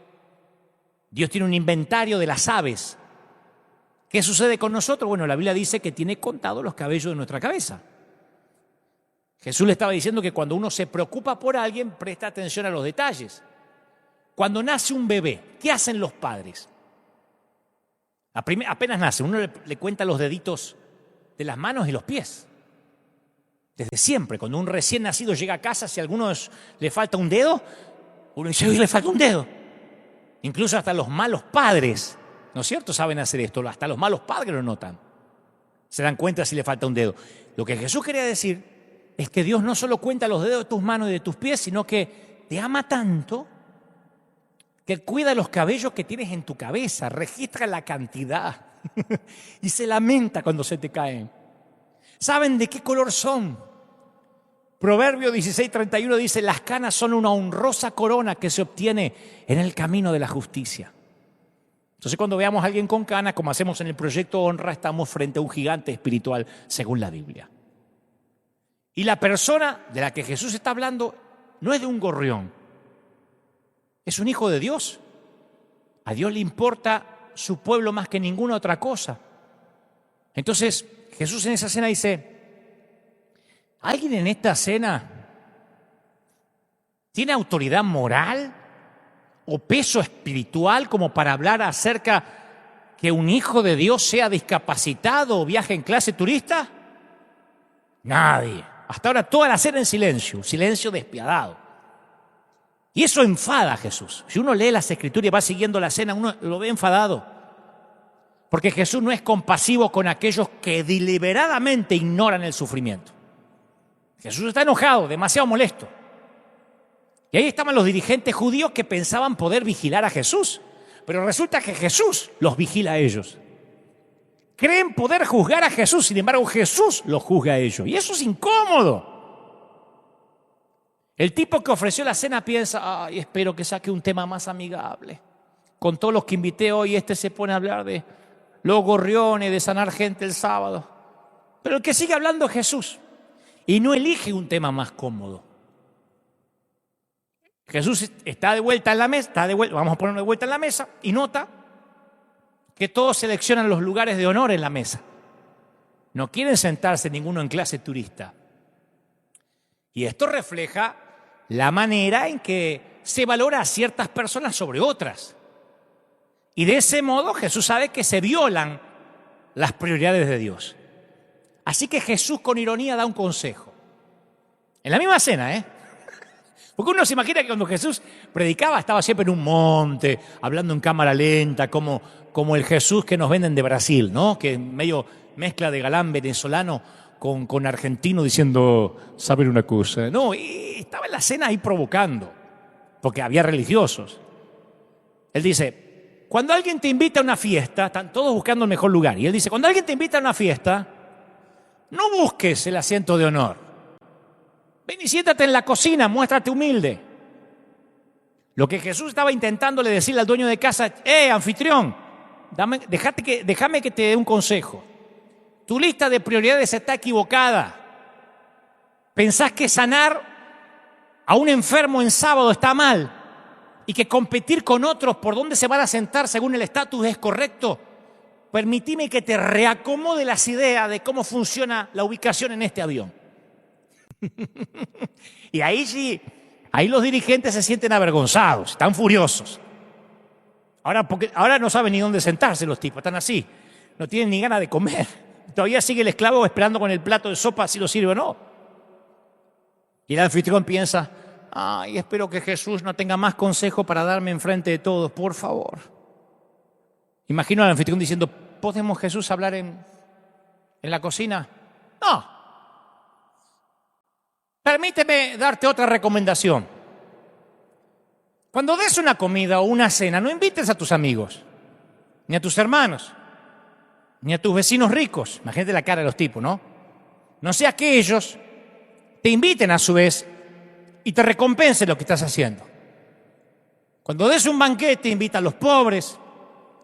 Dios tiene un inventario de las aves. ¿Qué sucede con nosotros? Bueno, la Biblia dice que tiene contados los cabellos de nuestra cabeza. Jesús le estaba diciendo que cuando uno se preocupa por alguien, presta atención a los detalles. Cuando nace un bebé, ¿qué hacen los padres? Apenas nace, uno le cuenta los deditos de las manos y los pies. Desde siempre, cuando un recién nacido llega a casa, si a alguno le falta un dedo, uno dice, hoy le falta un dedo. Incluso hasta los malos padres, ¿no es cierto?, saben hacer esto. Hasta los malos padres lo notan. Se dan cuenta si le falta un dedo. Lo que Jesús quería decir es que Dios no solo cuenta los dedos de tus manos y de tus pies, sino que te ama tanto que cuida los cabellos que tienes en tu cabeza, registra la cantidad y se lamenta cuando se te caen. ¿Saben de qué color son? Proverbio 16:31 dice, las canas son una honrosa corona que se obtiene en el camino de la justicia. Entonces cuando veamos a alguien con canas, como hacemos en el proyecto Honra, estamos frente a un gigante espiritual según la Biblia. Y la persona de la que Jesús está hablando no es de un gorrión, es un hijo de Dios. A Dios le importa su pueblo más que ninguna otra cosa. Entonces Jesús en esa cena dice, ¿alguien en esta cena tiene autoridad moral o peso espiritual como para hablar acerca que un hijo de Dios sea discapacitado o viaje en clase turista? Nadie. Hasta ahora toda la cena en silencio, silencio despiadado. Y eso enfada a Jesús. Si uno lee las Escrituras y va siguiendo la cena, uno lo ve enfadado. Porque Jesús no es compasivo con aquellos que deliberadamente ignoran el sufrimiento. Jesús está enojado, demasiado molesto. Y ahí estaban los dirigentes judíos que pensaban poder vigilar a Jesús. Pero resulta que Jesús los vigila a ellos. Creen poder juzgar a Jesús, sin embargo Jesús los juzga a ellos. Y eso es incómodo. El tipo que ofreció la cena piensa, ay, espero que saque un tema más amigable. Con todos los que invité hoy, se pone a hablar de los gorriones, de sanar gente el sábado. Pero el que sigue hablando es Jesús. Y no elige un tema más cómodo. Jesús está de vuelta en la mesa, vamos a ponerlo de vuelta en la mesa, y nota que todos seleccionan los lugares de honor en la mesa. No quieren sentarse ninguno en clase turista. Y esto refleja la manera en que se valora a ciertas personas sobre otras. Y de ese modo Jesús sabe que se violan las prioridades de Dios. Así que Jesús con ironía da un consejo. En la misma cena, Porque uno se imagina que cuando Jesús predicaba estaba siempre en un monte, hablando en cámara lenta, como el Jesús que nos venden de Brasil, ¿no? Que medio mezcla de galán venezolano con argentino diciendo, ¿saben una cosa? No, y estaba en la cena ahí provocando, porque había religiosos. Él dice, cuando alguien te invita a una fiesta, están todos buscando el mejor lugar, y él dice, cuando alguien te invita a una fiesta, no busques el asiento de honor. Ven y siéntate en la cocina, muéstrate humilde. Lo que Jesús estaba intentándole decirle al dueño de casa, anfitrión, déjame que te dé un consejo. Tu lista de prioridades está equivocada. Pensás que sanar a un enfermo en sábado está mal y que competir con otros por dónde se van a sentar según el estatus es correcto. Permitime que te reacomode las ideas de cómo funciona la ubicación en este avión. Y ahí sí, ahí los dirigentes se sienten avergonzados, están furiosos. Ahora no saben ni dónde sentarse los tipos, están así, no tienen ni ganas de comer. Todavía sigue el esclavo esperando con el plato de sopa si lo sirve o no. Y el anfitrión piensa, ay, espero que Jesús no tenga más consejo para darme enfrente de todos, por favor. Imagino al anfitrión diciendo, ¿podemos Jesús hablar en la cocina? No. Permíteme darte otra recomendación. Cuando des una comida o una cena, no invites a tus amigos, ni a tus hermanos, ni a tus vecinos ricos. Imagínate la cara de los tipos, ¿no? No sea que ellos te inviten a su vez y te recompensen lo que estás haciendo. Cuando des un banquete, invita a los pobres,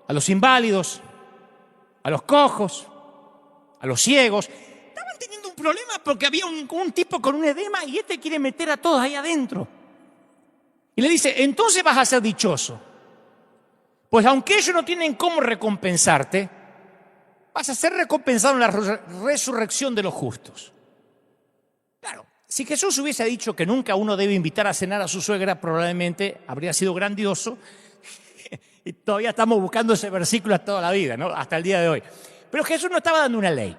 a los inválidos, a los cojos, a los ciegos. Estaban teniendo un problema porque había un tipo con un edema y quiere meter a todos ahí adentro. Y le dice, entonces vas a ser dichoso. Pues aunque ellos no tienen cómo recompensarte, vas a ser recompensado en la resurrección de los justos. Claro, si Jesús hubiese dicho que nunca uno debe invitar a cenar a su suegra, probablemente habría sido grandioso. Y todavía estamos buscando ese versículo toda la vida, ¿no? Hasta el día de hoy. Pero Jesús no estaba dando una ley.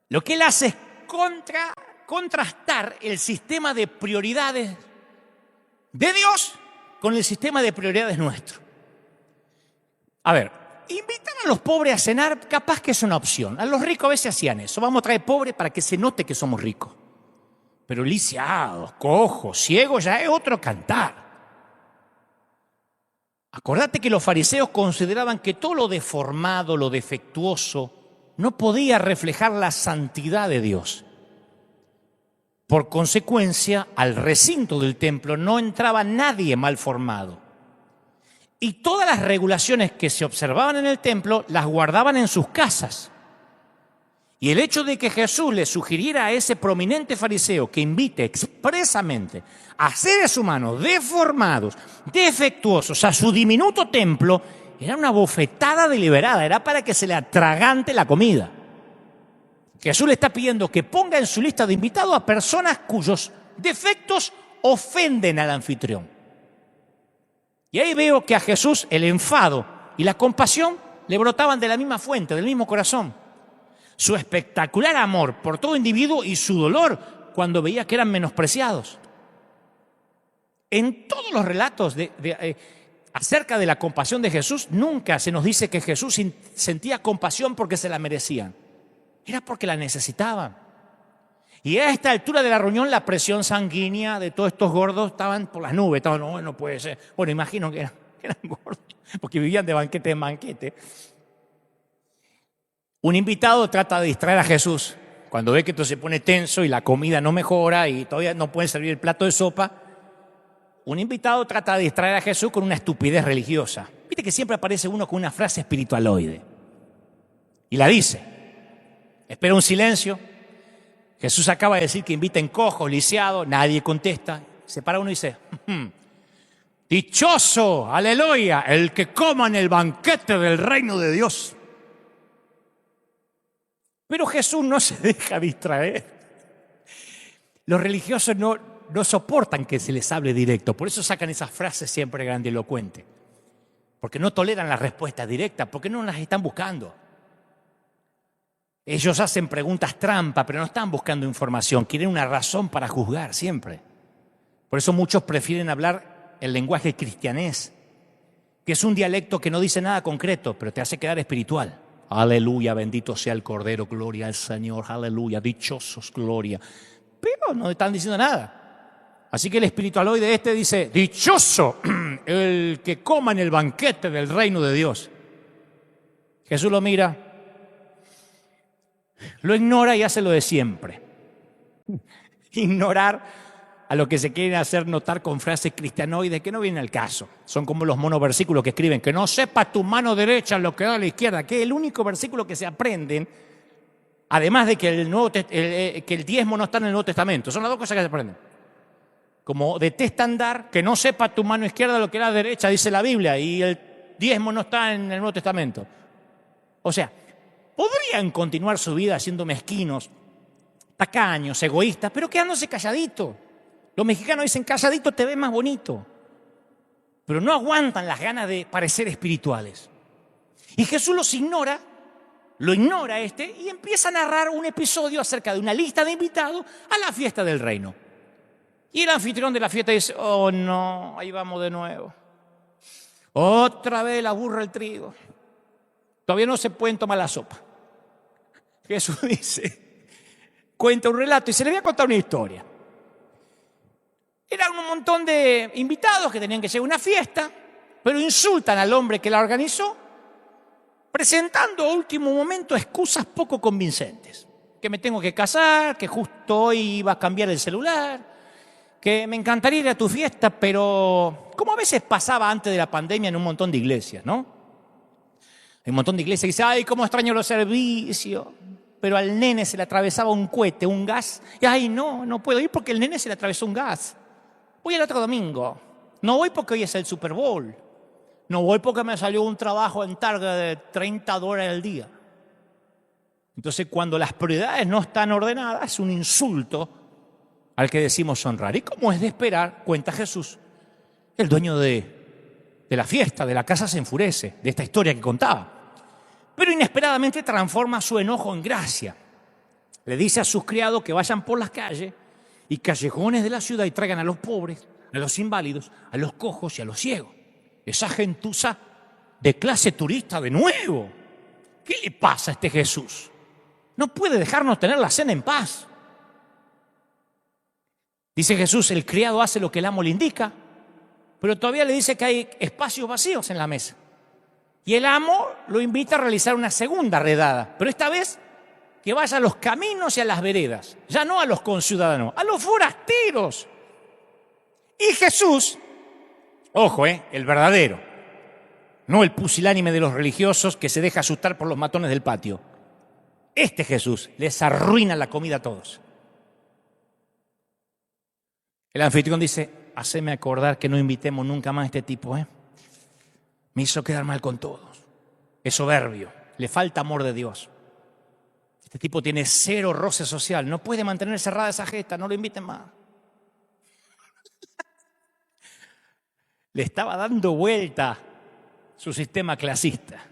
Lo que él hace es contrastar el sistema de prioridades de Dios con el sistema de prioridades nuestro. A ver, invitar a los pobres a cenar capaz que es una opción. A los ricos a veces hacían eso. Vamos a traer pobres para que se note que somos ricos. Pero lisiados, cojos, ciegos ya es otro cantar. Acordate que los fariseos consideraban que todo lo deformado, lo defectuoso, no podía reflejar la santidad de Dios. Por consecuencia, al recinto del templo no entraba nadie mal formado. Y todas las regulaciones que se observaban en el templo las guardaban en sus casas. Y el hecho de que Jesús le sugiriera a ese prominente fariseo que invite expresamente a seres humanos deformados, defectuosos, a su diminuto templo, era una bofetada deliberada, era para que se le atragante la comida. Jesús le está pidiendo que ponga en su lista de invitados a personas cuyos defectos ofenden al anfitrión. Y ahí veo que a Jesús el enfado y la compasión le brotaban de la misma fuente, del mismo corazón. Su espectacular amor por todo individuo y su dolor cuando veía que eran menospreciados. En todos los relatos acerca de la compasión de Jesús, nunca se nos dice que Jesús sentía compasión porque se la merecían. Era porque la necesitaban. Y a esta altura de la reunión la presión sanguínea de todos estos gordos estaban por las nubes. Estaban, no puede ser. Bueno, imagino que eran gordos, porque vivían de banquete en banquete. Un invitado trata de distraer a Jesús. Cuando ve que esto se pone tenso y la comida no mejora y todavía no puede servir el plato de sopa, un invitado trata de distraer a Jesús con una estupidez religiosa. Viste que siempre aparece uno con una frase espiritualoide. Y la dice. Espera un silencio. Jesús acaba de decir que inviten cojos, lisiados, nadie contesta. Se para uno y dice, dichoso, aleluya, el que coma en el banquete del reino de Dios. Pero Jesús no se deja distraer. Los religiosos no soportan que se les hable directo, por eso sacan esas frases siempre grandilocuentes. Porque no toleran la respuesta directa, porque no las están buscando. Ellos hacen preguntas trampa, pero no están buscando información, quieren una razón para juzgar siempre. Por eso muchos prefieren hablar el lenguaje cristianés, que es un dialecto que no dice nada concreto, pero te hace quedar espiritual. Aleluya, bendito sea el Cordero, gloria al Señor, aleluya, dichosos, gloria. Pero no están diciendo nada. Así que el espiritualoide dice, dichoso el que coma en el banquete del reino de Dios. Jesús lo mira, lo ignora y hace lo de siempre. Ignorar a lo que se quieren hacer notar con frases cristianoides que no vienen al caso. Son como los monoversículos que escriben, que no sepa tu mano derecha lo que da a la izquierda, que es el único versículo que se aprenden, además de que el diezmo no está en el Nuevo Testamento. Son las dos cosas que se aprenden. Como detestan dar, que no sepa tu mano izquierda lo que da a la derecha, dice la Biblia, y el diezmo no está en el Nuevo Testamento. O sea, podrían continuar su vida siendo mezquinos, tacaños, egoístas, pero quedándose calladitos. Los mexicanos dicen, calladito te ves más bonito. Pero no aguantan las ganas de parecer espirituales. Y Jesús los ignora, lo ignora y empieza a narrar un episodio acerca de una lista de invitados a la fiesta del reino. Y el anfitrión de la fiesta dice, oh no, ahí vamos de nuevo. Otra vez la burra el trigo. Todavía no se pueden tomar la sopa. Jesús dice, cuenta un relato y se le voy a contar una historia. Eran un montón de invitados que tenían que llegar a una fiesta, pero insultan al hombre que la organizó, presentando a último momento excusas poco convincentes. Que me tengo que casar, que justo hoy iba a cambiar el celular, que me encantaría ir a tu fiesta, pero como a veces pasaba antes de la pandemia en un montón de iglesias, ¿no? Hay un montón de iglesias que dicen, ay, cómo extraño los servicios. Pero al nene se le atravesaba un cohete, un gas. Y ay, no puedo ir porque el nene se le atravesó un gas. Voy el otro domingo. No voy porque hoy es el Super Bowl. No voy porque me salió un trabajo en Target de $30 al día. Entonces, cuando las prioridades no están ordenadas, es un insulto al que decimos honrar. Y como es de esperar, cuenta Jesús, el dueño de la fiesta, de la casa, se enfurece de esta historia que contaba. Pero inesperadamente transforma su enojo en gracia. Le dice a sus criados que vayan por las calles y callejones de la ciudad y traigan a los pobres, a los inválidos, a los cojos y a los ciegos. Esa gentuza de clase turista de nuevo. ¿Qué le pasa a este Jesús? No puede dejarnos tener la cena en paz. Dice Jesús, el criado hace lo que el amo le indica, pero todavía le dice que hay espacios vacíos en la mesa. Y el amo lo invita a realizar una segunda redada, pero esta vez que vaya a los caminos y a las veredas, ya no a los conciudadanos, a los forasteros. Y Jesús, ojo, el verdadero, no el pusilánime de los religiosos que se deja asustar por los matones del patio. Este Jesús les arruina la comida a todos. El anfitrión dice, haceme acordar que no invitemos nunca más a este tipo, Me hizo quedar mal con todos. Es soberbio, le falta amor de Dios. Este tipo tiene cero roce social, no puede mantener cerrada esa gesta, no lo inviten más. Le estaba dando vuelta su sistema clasista.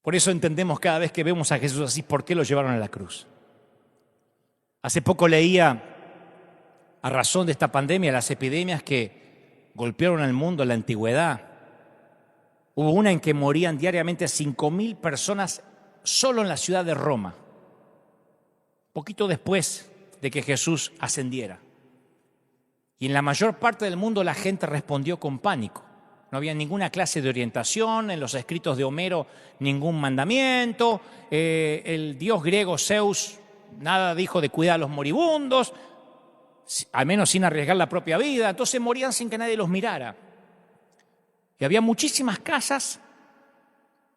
Por eso entendemos cada vez que vemos a Jesús así, ¿por qué lo llevaron a la cruz? Hace poco leía, a razón de esta pandemia, las epidemias que golpearon al mundo en la antigüedad. Hubo una en que morían diariamente 5.000 personas solo en la ciudad de Roma. poquito después de que Jesús ascendiera. Y en la mayor parte del mundo la gente respondió con pánico. No había ninguna clase de orientación, en los escritos de Homero ningún mandamiento, el dios griego Zeus nada dijo de cuidar a los moribundos, al menos sin arriesgar la propia vida, entonces morían sin que nadie los mirara. Y había muchísimas casas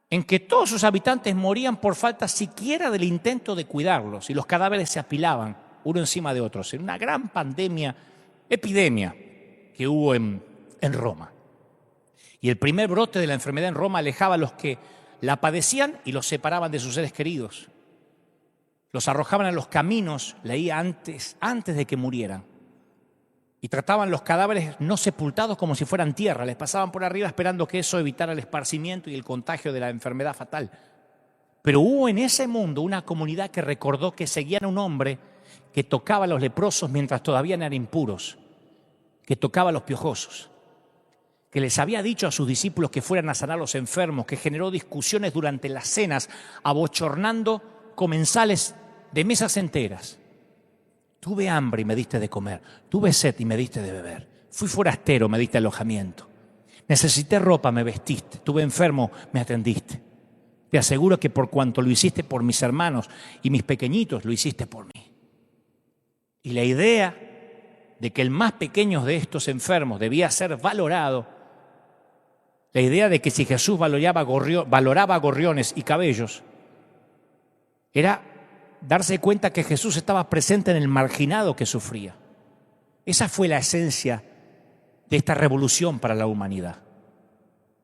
en que todos sus habitantes morían por falta siquiera del intento de cuidarlos, y los cadáveres se apilaban uno encima de otros, en una gran epidemia que hubo en Roma. Y el primer brote de la enfermedad en Roma alejaba a los que la padecían y los separaban de sus seres queridos. Los arrojaban a los caminos, leía antes de que murieran. Y trataban los cadáveres no sepultados como si fueran tierra. Les pasaban por arriba esperando que eso evitara el esparcimiento y el contagio de la enfermedad fatal. Pero hubo en ese mundo una comunidad que recordó que seguían a un hombre que tocaba a los leprosos mientras todavía eran impuros, que tocaba a los piojosos, que les había dicho a sus discípulos que fueran a sanar a los enfermos, que generó discusiones durante las cenas, abochornando comensales de mesas enteras. Tuve hambre y me diste de comer, tuve sed y me diste de beber, fui forastero, me diste alojamiento, necesité ropa, me vestiste, estuve enfermo, me atendiste. Te aseguro que por cuanto lo hiciste por mis hermanos y mis pequeñitos, lo hiciste por mí. Y la idea de que el más pequeño de estos enfermos debía ser valorado, la idea de que si Jesús valoraba gorriones y cabellos, era darse cuenta que Jesús estaba presente en el marginado que sufría. Esa fue la esencia de esta revolución para la humanidad.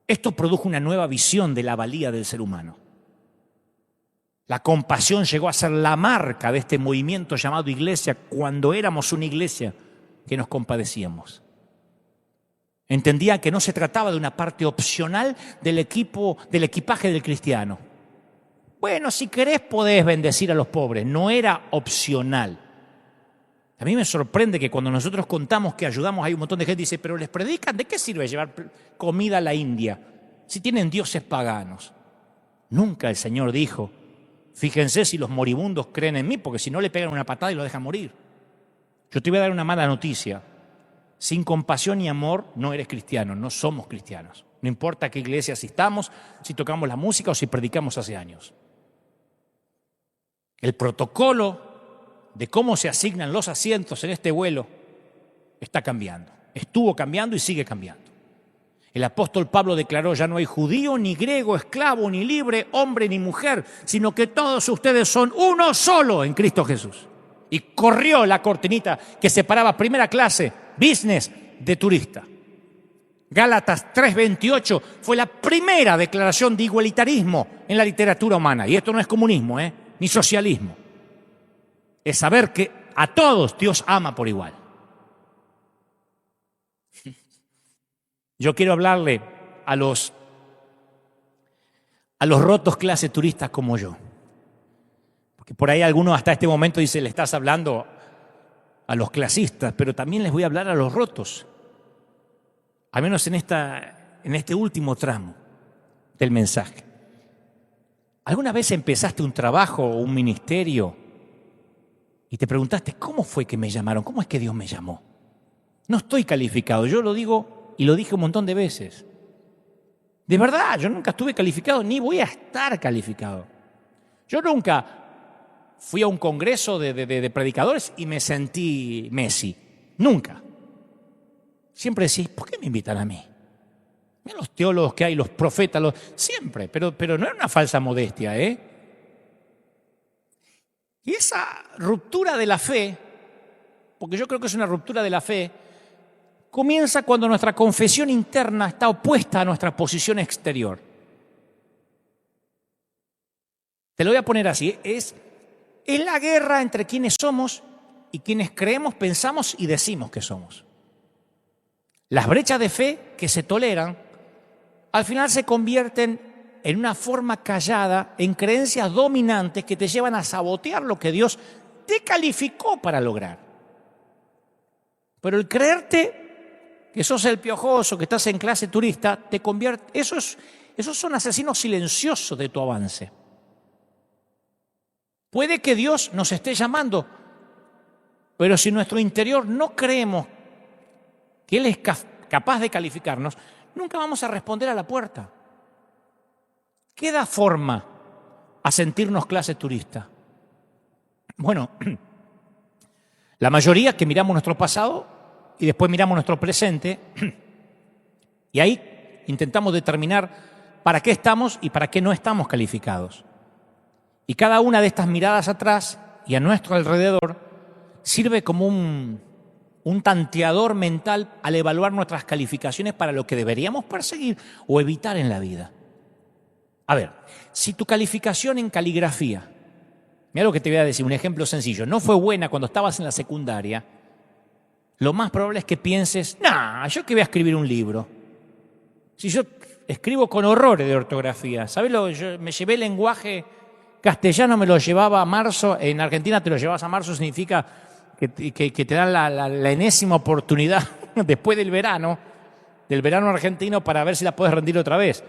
Esto produjo una nueva visión de la valía del ser humano. La compasión llegó a ser la marca de este movimiento llamado iglesia cuando éramos una iglesia que nos compadecíamos. Entendía que no se trataba de una parte opcional del equipaje del cristiano. Bueno, si querés podés bendecir a los pobres, no era opcional. A mí me sorprende que cuando nosotros contamos que ayudamos, hay un montón de gente que dice, pero les predican, ¿de qué sirve llevar comida a la India si tienen dioses paganos? Nunca el Señor dijo, fíjense si los moribundos creen en mí, porque si no le pegan una patada y lo dejan morir. Yo te voy a dar una mala noticia. Sin compasión y amor no eres cristiano, no somos cristianos. No importa a qué iglesia asistamos, si tocamos la música o si predicamos hace años. El protocolo de cómo se asignan los asientos en este vuelo está cambiando. Estuvo cambiando y sigue cambiando. El apóstol Pablo declaró, ya no hay judío, ni griego, esclavo, ni libre, hombre, ni mujer, sino que todos ustedes son uno solo en Cristo Jesús. Y corrió la cortinita que separaba primera clase, business, de turista. Gálatas 3:28 fue la primera declaración de igualitarismo en la literatura humana. Y esto no es comunismo, ni socialismo. Es saber que a todos Dios ama por igual. Yo quiero hablarle a los rotos clase turistas como yo. Porque por ahí algunos hasta este momento dicen, le estás hablando a los clasistas, pero también les voy a hablar a los rotos. Al menos en este último tramo del mensaje. ¿Alguna vez empezaste un trabajo o un ministerio y te preguntaste, ¿cómo fue que me llamaron? ¿Cómo es que Dios me llamó? No estoy calificado, yo lo digo y lo dije un montón de veces. De verdad, yo nunca estuve calificado, ni voy a estar calificado. Yo nunca fui a un congreso de predicadores y me sentí Messi. Nunca. Siempre decís, ¿por qué me invitan a mí? Mira los teólogos que hay, los profetas, siempre, pero no era una falsa modestia, Y esa ruptura de la fe, porque yo creo que es una ruptura de la fe, comienza cuando nuestra confesión interna está opuesta a nuestra posición exterior. Te lo voy a poner así, es la guerra entre quienes somos y quienes creemos, pensamos y decimos que somos. Las brechas de fe que se toleran, al final se convierten en una forma callada, en creencias dominantes que te llevan a sabotear lo que Dios te calificó para lograr. Pero el creerte que sos el piojoso, que estás en clase turista, te convierte. Esos son asesinos silenciosos de tu avance. Puede que Dios nos esté llamando, pero si en nuestro interior no creemos que Él es capaz de calificarnos, nunca vamos a responder a la puerta. ¿Qué da forma a sentirnos clase turista? Bueno, la mayoría que miramos nuestro pasado y después miramos nuestro presente y ahí intentamos determinar para qué estamos y para qué no estamos calificados. Y cada una de estas miradas atrás y a nuestro alrededor sirve como un tanteador mental al evaluar nuestras calificaciones para lo que deberíamos perseguir o evitar en la vida. A ver, si tu calificación en caligrafía, mira lo que te voy a decir, un ejemplo sencillo, no fue buena cuando estabas en la secundaria, lo más probable es que pienses, yo que voy a escribir un libro. Si yo escribo con horrores de ortografía, ¿sabes yo me llevé el lenguaje castellano, me lo llevaba a marzo, en Argentina te lo llevas a marzo, significa que te dan la enésima oportunidad después del verano argentino para ver si la puedes rendir otra vez.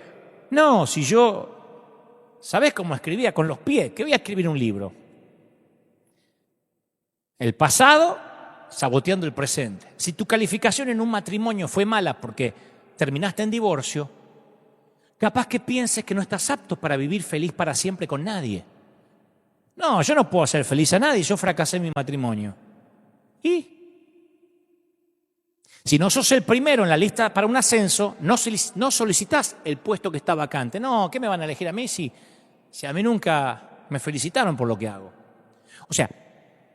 No, si yo, ¿sabés cómo escribía? Con los pies, que voy a escribir un libro. El pasado, saboteando el presente. Si tu calificación en un matrimonio fue mala porque terminaste en divorcio, capaz que pienses que no estás apto para vivir feliz para siempre con nadie. No, yo no puedo hacer feliz a nadie, yo fracasé en mi matrimonio. ¿Y? Si no sos el primero en la lista para un ascenso, no solicitas el puesto que está vacante. No, ¿qué me van a elegir a mí si a mí nunca me felicitaron por lo que hago? O sea,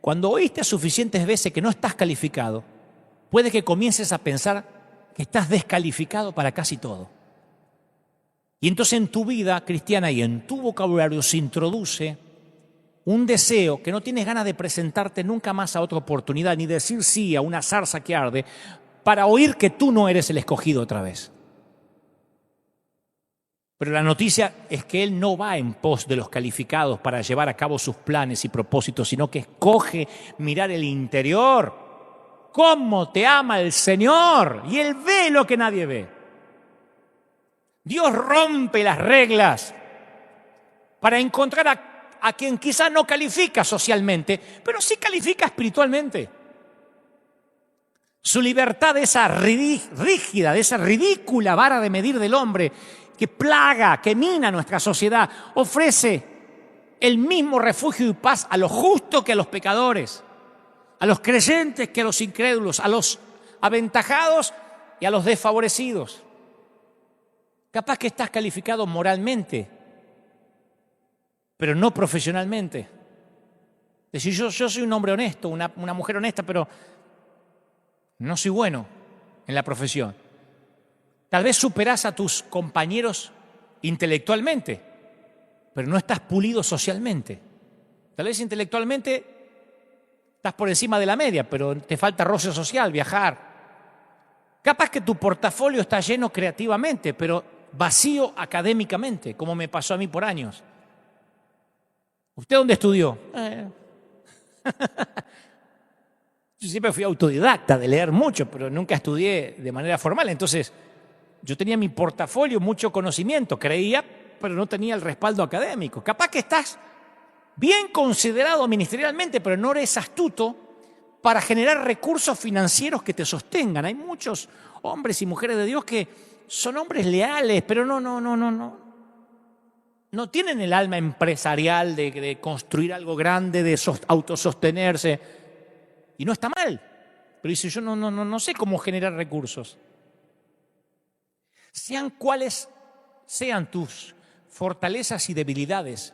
cuando oíste suficientes veces que no estás calificado, puede que comiences a pensar que estás descalificado para casi todo. Y entonces en tu vida cristiana y en tu vocabulario se introduce un deseo que no tienes ganas de presentarte nunca más a otra oportunidad, ni decir sí a una zarza que arde, para oír que tú no eres el escogido otra vez. Pero la noticia es que Él no va en pos de los calificados para llevar a cabo sus planes y propósitos, sino que escoge mirar el interior. ¿Cómo te ama el Señor? Y Él ve lo que nadie ve. Dios rompe las reglas para encontrar a quien quizá no califica socialmente, pero sí califica espiritualmente. Su libertad de esa rígida, de esa ridícula vara de medir del hombre que plaga, que mina nuestra sociedad, ofrece el mismo refugio y paz a los justos que a los pecadores, a los creyentes que a los incrédulos, a los aventajados y a los desfavorecidos. Capaz que estás calificado moralmente, pero no profesionalmente. Decir, yo soy un hombre honesto, una mujer honesta, pero no soy bueno en la profesión. Tal vez superás a tus compañeros intelectualmente, pero no estás pulido socialmente. Tal vez intelectualmente estás por encima de la media, pero te falta roce social, viajar. Capaz que tu portafolio está lleno creativamente, pero vacío académicamente, como me pasó a mí por años. ¿Usted dónde estudió? Yo siempre fui autodidacta de leer mucho, pero nunca estudié de manera formal. Entonces, yo tenía mi portafolio, mucho conocimiento, creía, pero no tenía el respaldo académico. Capaz que estás bien considerado ministerialmente, pero no eres astuto para generar recursos financieros que te sostengan. Hay muchos hombres y mujeres de Dios que son hombres leales, pero no tienen el alma empresarial de construir algo grande, de autosostenerse. Y no está mal, pero dice, yo no sé cómo generar recursos. Sean cuales sean tus fortalezas y debilidades,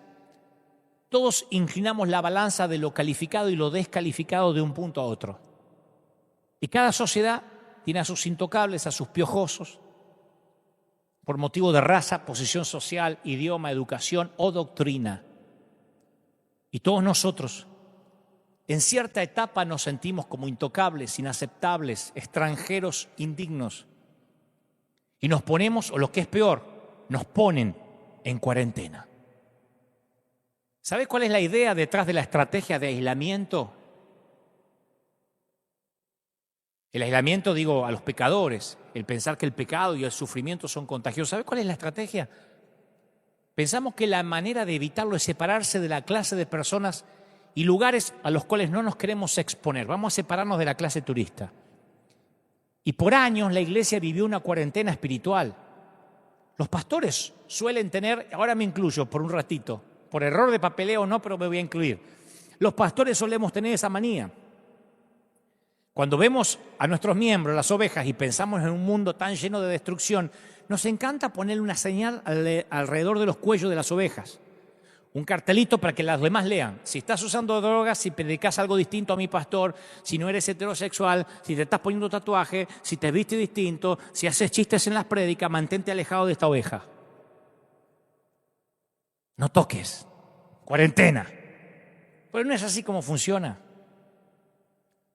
todos inclinamos la balanza de lo calificado y lo descalificado de un punto a otro. Y cada sociedad tiene a sus intocables, a sus piojosos, por motivo de raza, posición social, idioma, educación o doctrina. Y todos nosotros, en cierta etapa nos sentimos como intocables, inaceptables, extranjeros, indignos. Y nos ponemos, o lo que es peor, nos ponen en cuarentena. ¿Sabes cuál es la idea detrás de la estrategia de aislamiento? El aislamiento, digo, a los pecadores, el pensar que el pecado y el sufrimiento son contagiosos. ¿Sabes cuál es la estrategia? Pensamos que la manera de evitarlo es separarse de la clase de personas y lugares a los cuales no nos queremos exponer. Vamos a separarnos de la clase turista. Y por años la iglesia vivió una cuarentena espiritual. Los pastores suelen tener, ahora me incluyo por un ratito, por error de papeleo no, pero me voy a incluir. Los pastores solemos tener esa manía. Cuando vemos a nuestros miembros, las ovejas, y pensamos en un mundo tan lleno de destrucción, nos encanta ponerle una señal alrededor de los cuellos de las ovejas. Un cartelito para que las demás lean. Si estás usando drogas, si predicas algo distinto a mi pastor, si no eres heterosexual, si te estás poniendo tatuaje, si te vistes distinto, si haces chistes en las prédicas, mantente alejado de esta oveja. No toques. Cuarentena. Pero no es así como funciona.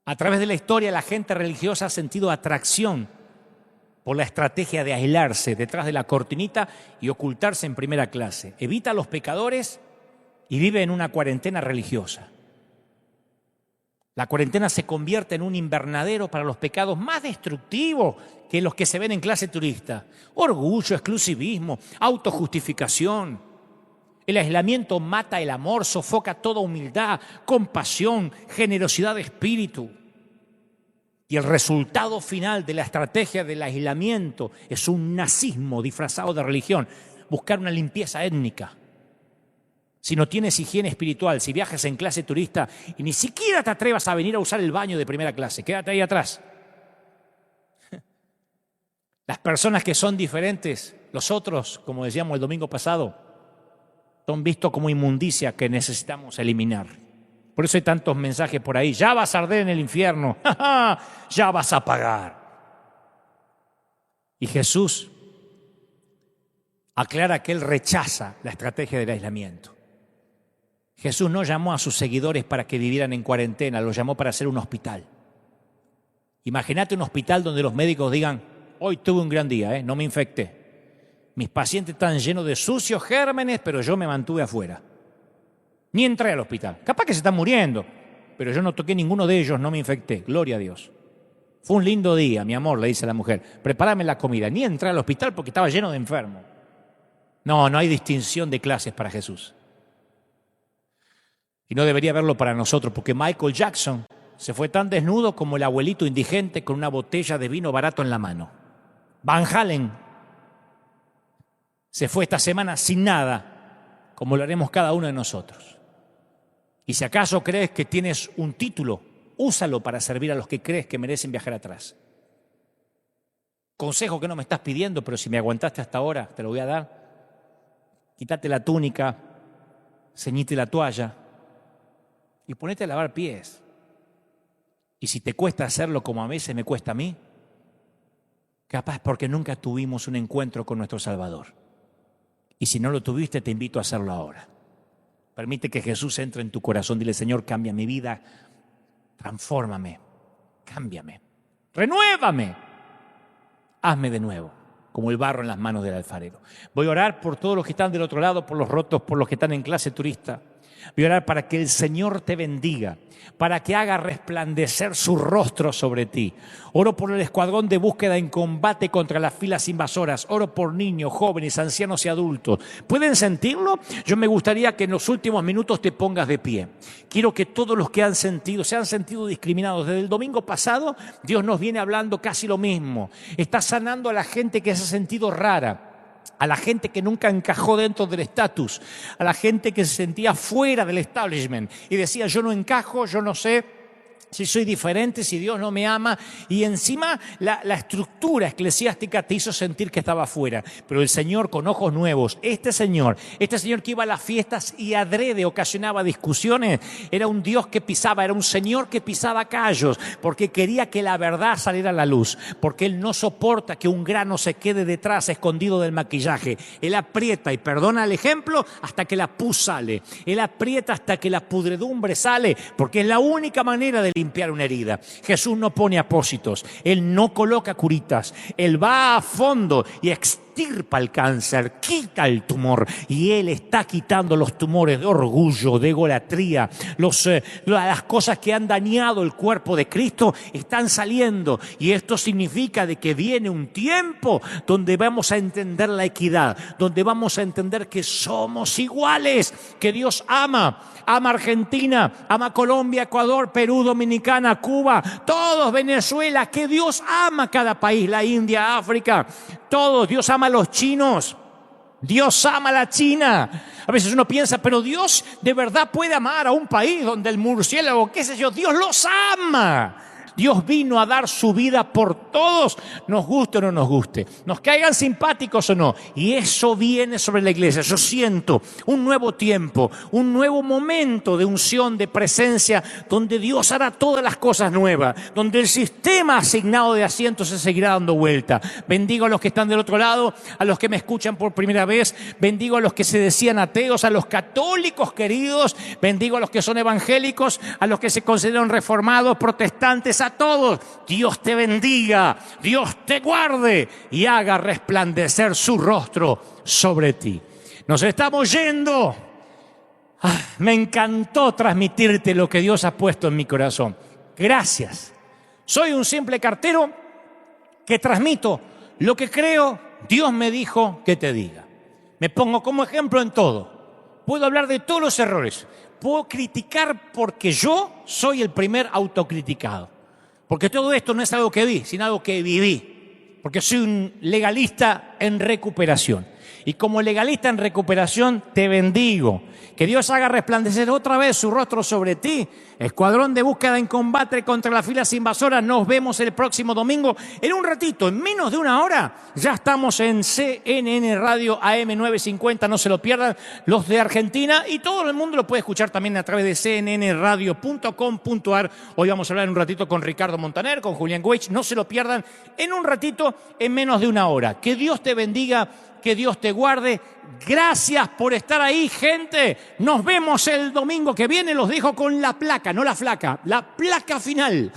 A través de la historia, la gente religiosa ha sentido atracción por la estrategia de aislarse detrás de la cortinita y ocultarse en primera clase. Evita a los pecadores y vive en una cuarentena religiosa. La cuarentena se convierte en un invernadero para los pecados más destructivos que los que se ven en clase turista. Orgullo, exclusivismo, autojustificación. El aislamiento mata el amor, sofoca toda humildad, compasión, generosidad de espíritu. Y el resultado final de la estrategia del aislamiento es un nazismo disfrazado de religión, buscar una limpieza étnica. Si no tienes higiene espiritual, si viajas en clase turista y ni siquiera te atrevas a venir a usar el baño de primera clase, quédate ahí atrás. Las personas que son diferentes, los otros, como decíamos el domingo pasado, son vistos como inmundicia que necesitamos eliminar. Por eso hay tantos mensajes por ahí. Ya vas a arder en el infierno. Ya vas a pagar. Y Jesús aclara que Él rechaza la estrategia del aislamiento. Jesús no llamó a sus seguidores para que vivieran en cuarentena, los llamó para hacer un hospital. Imagínate un hospital donde los médicos digan, hoy tuve un gran día, no me infecté. Mis pacientes están llenos de sucios gérmenes, pero yo me mantuve afuera. Ni entré al hospital. Capaz que se están muriendo, pero yo no toqué ninguno de ellos, no me infecté. Gloria a Dios. Fue un lindo día, mi amor, le dice la mujer. Prepárame la comida. Ni entré al hospital porque estaba lleno de enfermos. No hay distinción de clases para Jesús. Y no debería haberlo para nosotros, porque Michael Jackson se fue tan desnudo como el abuelito indigente con una botella de vino barato en la mano. Van Halen se fue esta semana sin nada, como lo haremos cada uno de nosotros. Y si acaso crees que tienes un título, úsalo para servir a los que crees que merecen viajar atrás. Consejo que no me estás pidiendo, pero si me aguantaste hasta ahora, te lo voy a dar. Quítate la túnica, ceñite la toalla y ponete a lavar pies. Y si te cuesta hacerlo como a veces me cuesta a mí, capaz porque nunca tuvimos un encuentro con nuestro Salvador. Y si no lo tuviste, te invito a hacerlo ahora. Permite que Jesús entre en tu corazón. Dile, Señor, cambia mi vida, transfórmame, cámbiame, renuévame, hazme de nuevo, como el barro en las manos del alfarero. Voy a orar por todos los que están del otro lado, por los rotos, por los que están en clase turista. Voy a orar para que el Señor te bendiga, para que haga resplandecer su rostro sobre ti. Oro por el escuadrón de búsqueda en combate contra las filas invasoras. Oro por niños, jóvenes, ancianos y adultos. ¿Pueden sentirlo? Yo me gustaría que en los últimos minutos te pongas de pie. Quiero que todos los que se han sentido discriminados desde el domingo pasado, Dios nos viene hablando casi lo mismo. Está sanando a la gente que se ha sentido rara, a la gente que nunca encajó dentro del estatus, a la gente que se sentía fuera del establishment y decía, yo no encajo, yo no sé si soy diferente, si Dios no me ama, y encima la estructura eclesiástica te hizo sentir que estaba fuera. Pero el Señor con ojos nuevos, este señor que iba a las fiestas y adrede ocasionaba discusiones, era un Dios que pisaba, era un Señor que pisaba callos, porque quería que la verdad saliera a la luz, porque Él no soporta que un grano se quede detrás, escondido del maquillaje. Él aprieta, y perdona el ejemplo, hasta que la pus sale. Él aprieta hasta que la pudredumbre sale, porque es la única manera de limpiar una herida. Jesús no pone apósitos, Él no coloca curitas, Él va a fondo y extiende extirpa el cáncer, quita el tumor. Y Él está quitando los tumores de orgullo, de egolatría. Las cosas que han dañado el cuerpo de Cristo están saliendo. Y esto significa de que viene un tiempo donde vamos a entender la equidad, donde vamos a entender que somos iguales, que Dios ama Argentina, ama Colombia, Ecuador, Perú, Dominicana, Cuba, todos, Venezuela, que Dios ama cada país, la India, África, todos. Dios ama a los chinos, Dios ama a la China. A veces uno piensa, pero Dios de verdad puede amar a un país donde el murciélago, qué sé yo, Dios los ama. Dios vino a dar su vida por todos, nos guste o no nos guste, nos caigan simpáticos o no. Y eso viene sobre la iglesia. Yo siento un nuevo tiempo, un nuevo momento de unción, de presencia, donde Dios hará todas las cosas nuevas, donde el sistema asignado de asientos se seguirá dando vuelta. Bendigo a los que están del otro lado, a los que me escuchan por primera vez, bendigo a los que se decían ateos, a los católicos queridos, bendigo a los que son evangélicos, a los que se consideran reformados, protestantes, a todos. Dios te bendiga, Dios te guarde y haga resplandecer su rostro sobre ti. Nos estamos yendo. Me encantó transmitirte lo que Dios ha puesto en mi corazón. Gracias. Soy un simple cartero que transmito lo que creo Dios me dijo que te diga. Me pongo como ejemplo en todo. Puedo hablar de todos los errores. Puedo criticar porque yo soy el primer autocriticado. Porque todo esto no es algo que vi, sino algo que viví. Porque soy un legalista en recuperación. Y como legalista en recuperación te bendigo. Que Dios haga resplandecer otra vez su rostro sobre ti. Escuadrón de búsqueda en combate contra las filas invasoras. Nos vemos el próximo domingo. En un ratito, en menos de una hora, ya estamos en CNN Radio AM 950. No se lo pierdan los de Argentina. Y todo el mundo lo puede escuchar también a través de cnnradio.com.ar. Hoy vamos a hablar en un ratito con Ricardo Montaner, con Julián Weich. No se lo pierdan en un ratito, en menos de una hora. Que Dios te bendiga. Que Dios te guarde. Gracias por estar ahí, gente. Nos vemos el domingo que viene. Los dejo con la placa, no la flaca, la placa final,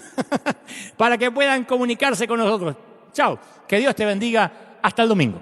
para que puedan comunicarse con nosotros. Chao. Que Dios te bendiga. Hasta el domingo.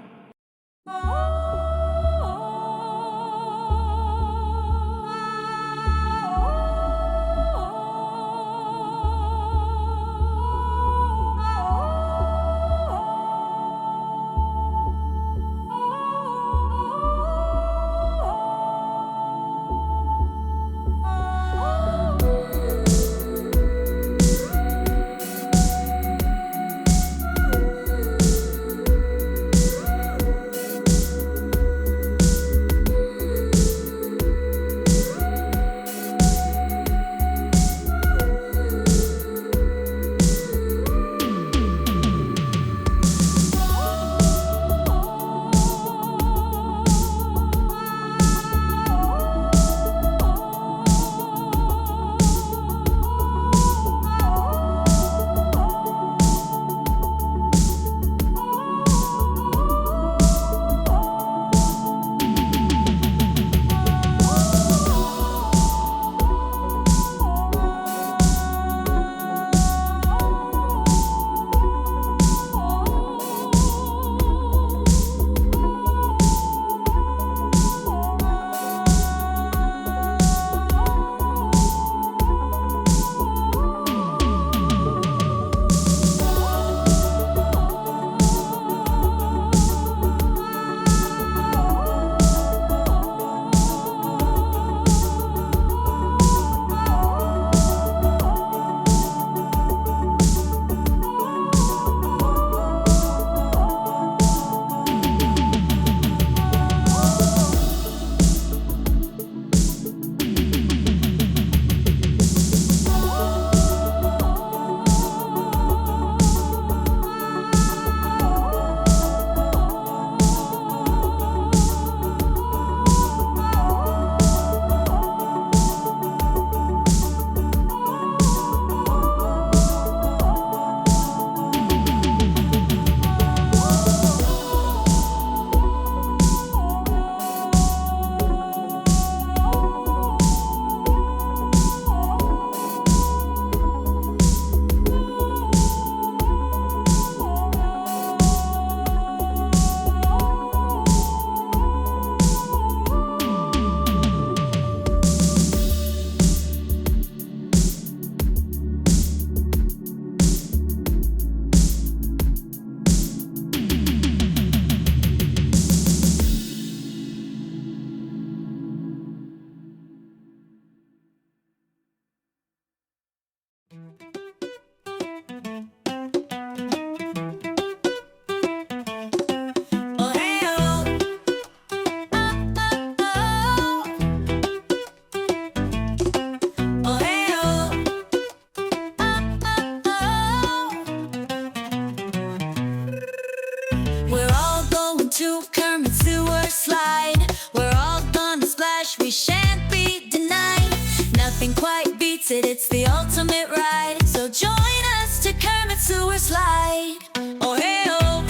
beats it, it's the ultimate ride. So join us to Kermit Sewer Slide. Oh hey oh,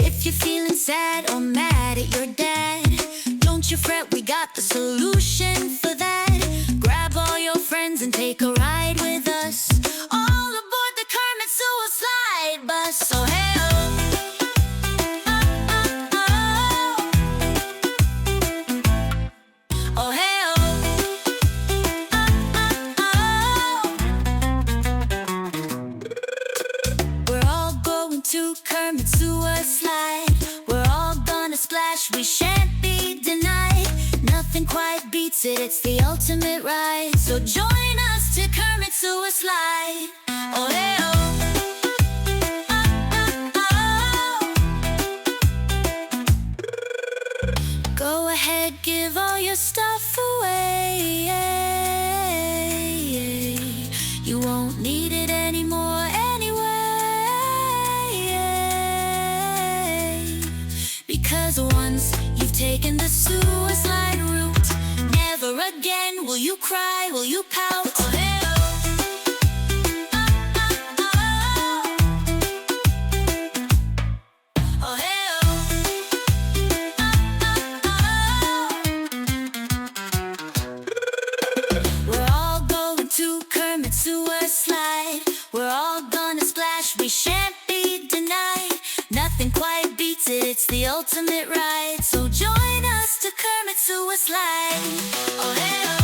if you're feeling sad or mad at your dad, don't you fret, we got the solution for that. Grab all your friends and take a ride with us, all aboard the Kermit Sewer Slide bus. So hey oh, oh hey oh, we're all going to Kermit Sewer Slide. We're all gonna splash, we shan't be denied. Nothing quite beats it, it's the ultimate ride. So join us to Kermit Sewer Slide. Oh hey oh, go ahead, give all your stuff away. You won't need it anymore anyway. Because once you've taken the sewer slide route, never again will you cry, will you pout. Oh, hey, oh. Oh, hey, oh. We're all going to Kermit Sewer Slide. We're all gonna splash, we shan't be denied. Nothing quite beats it, it's the ultimate ride. So join us to Kermit Sewer Slide. Oh hey oh,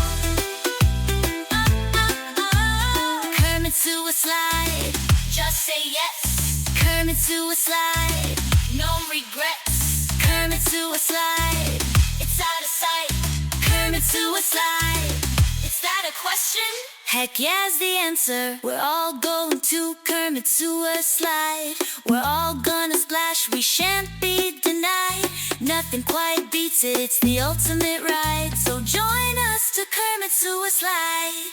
Kermit Sewer Slide. Just say yes. Kermit Sewer Slide. No regrets. Kermit Sewer Slide. It's out of sight. Kermit Sewer Slide. Is that a question? Heck yeah's the answer. We're all going to Kermit Sewer Slide. We're all gonna splash, we shan't be denied. Nothing quite beats it, it's the ultimate ride. So join us to Kermit Sewer Slide.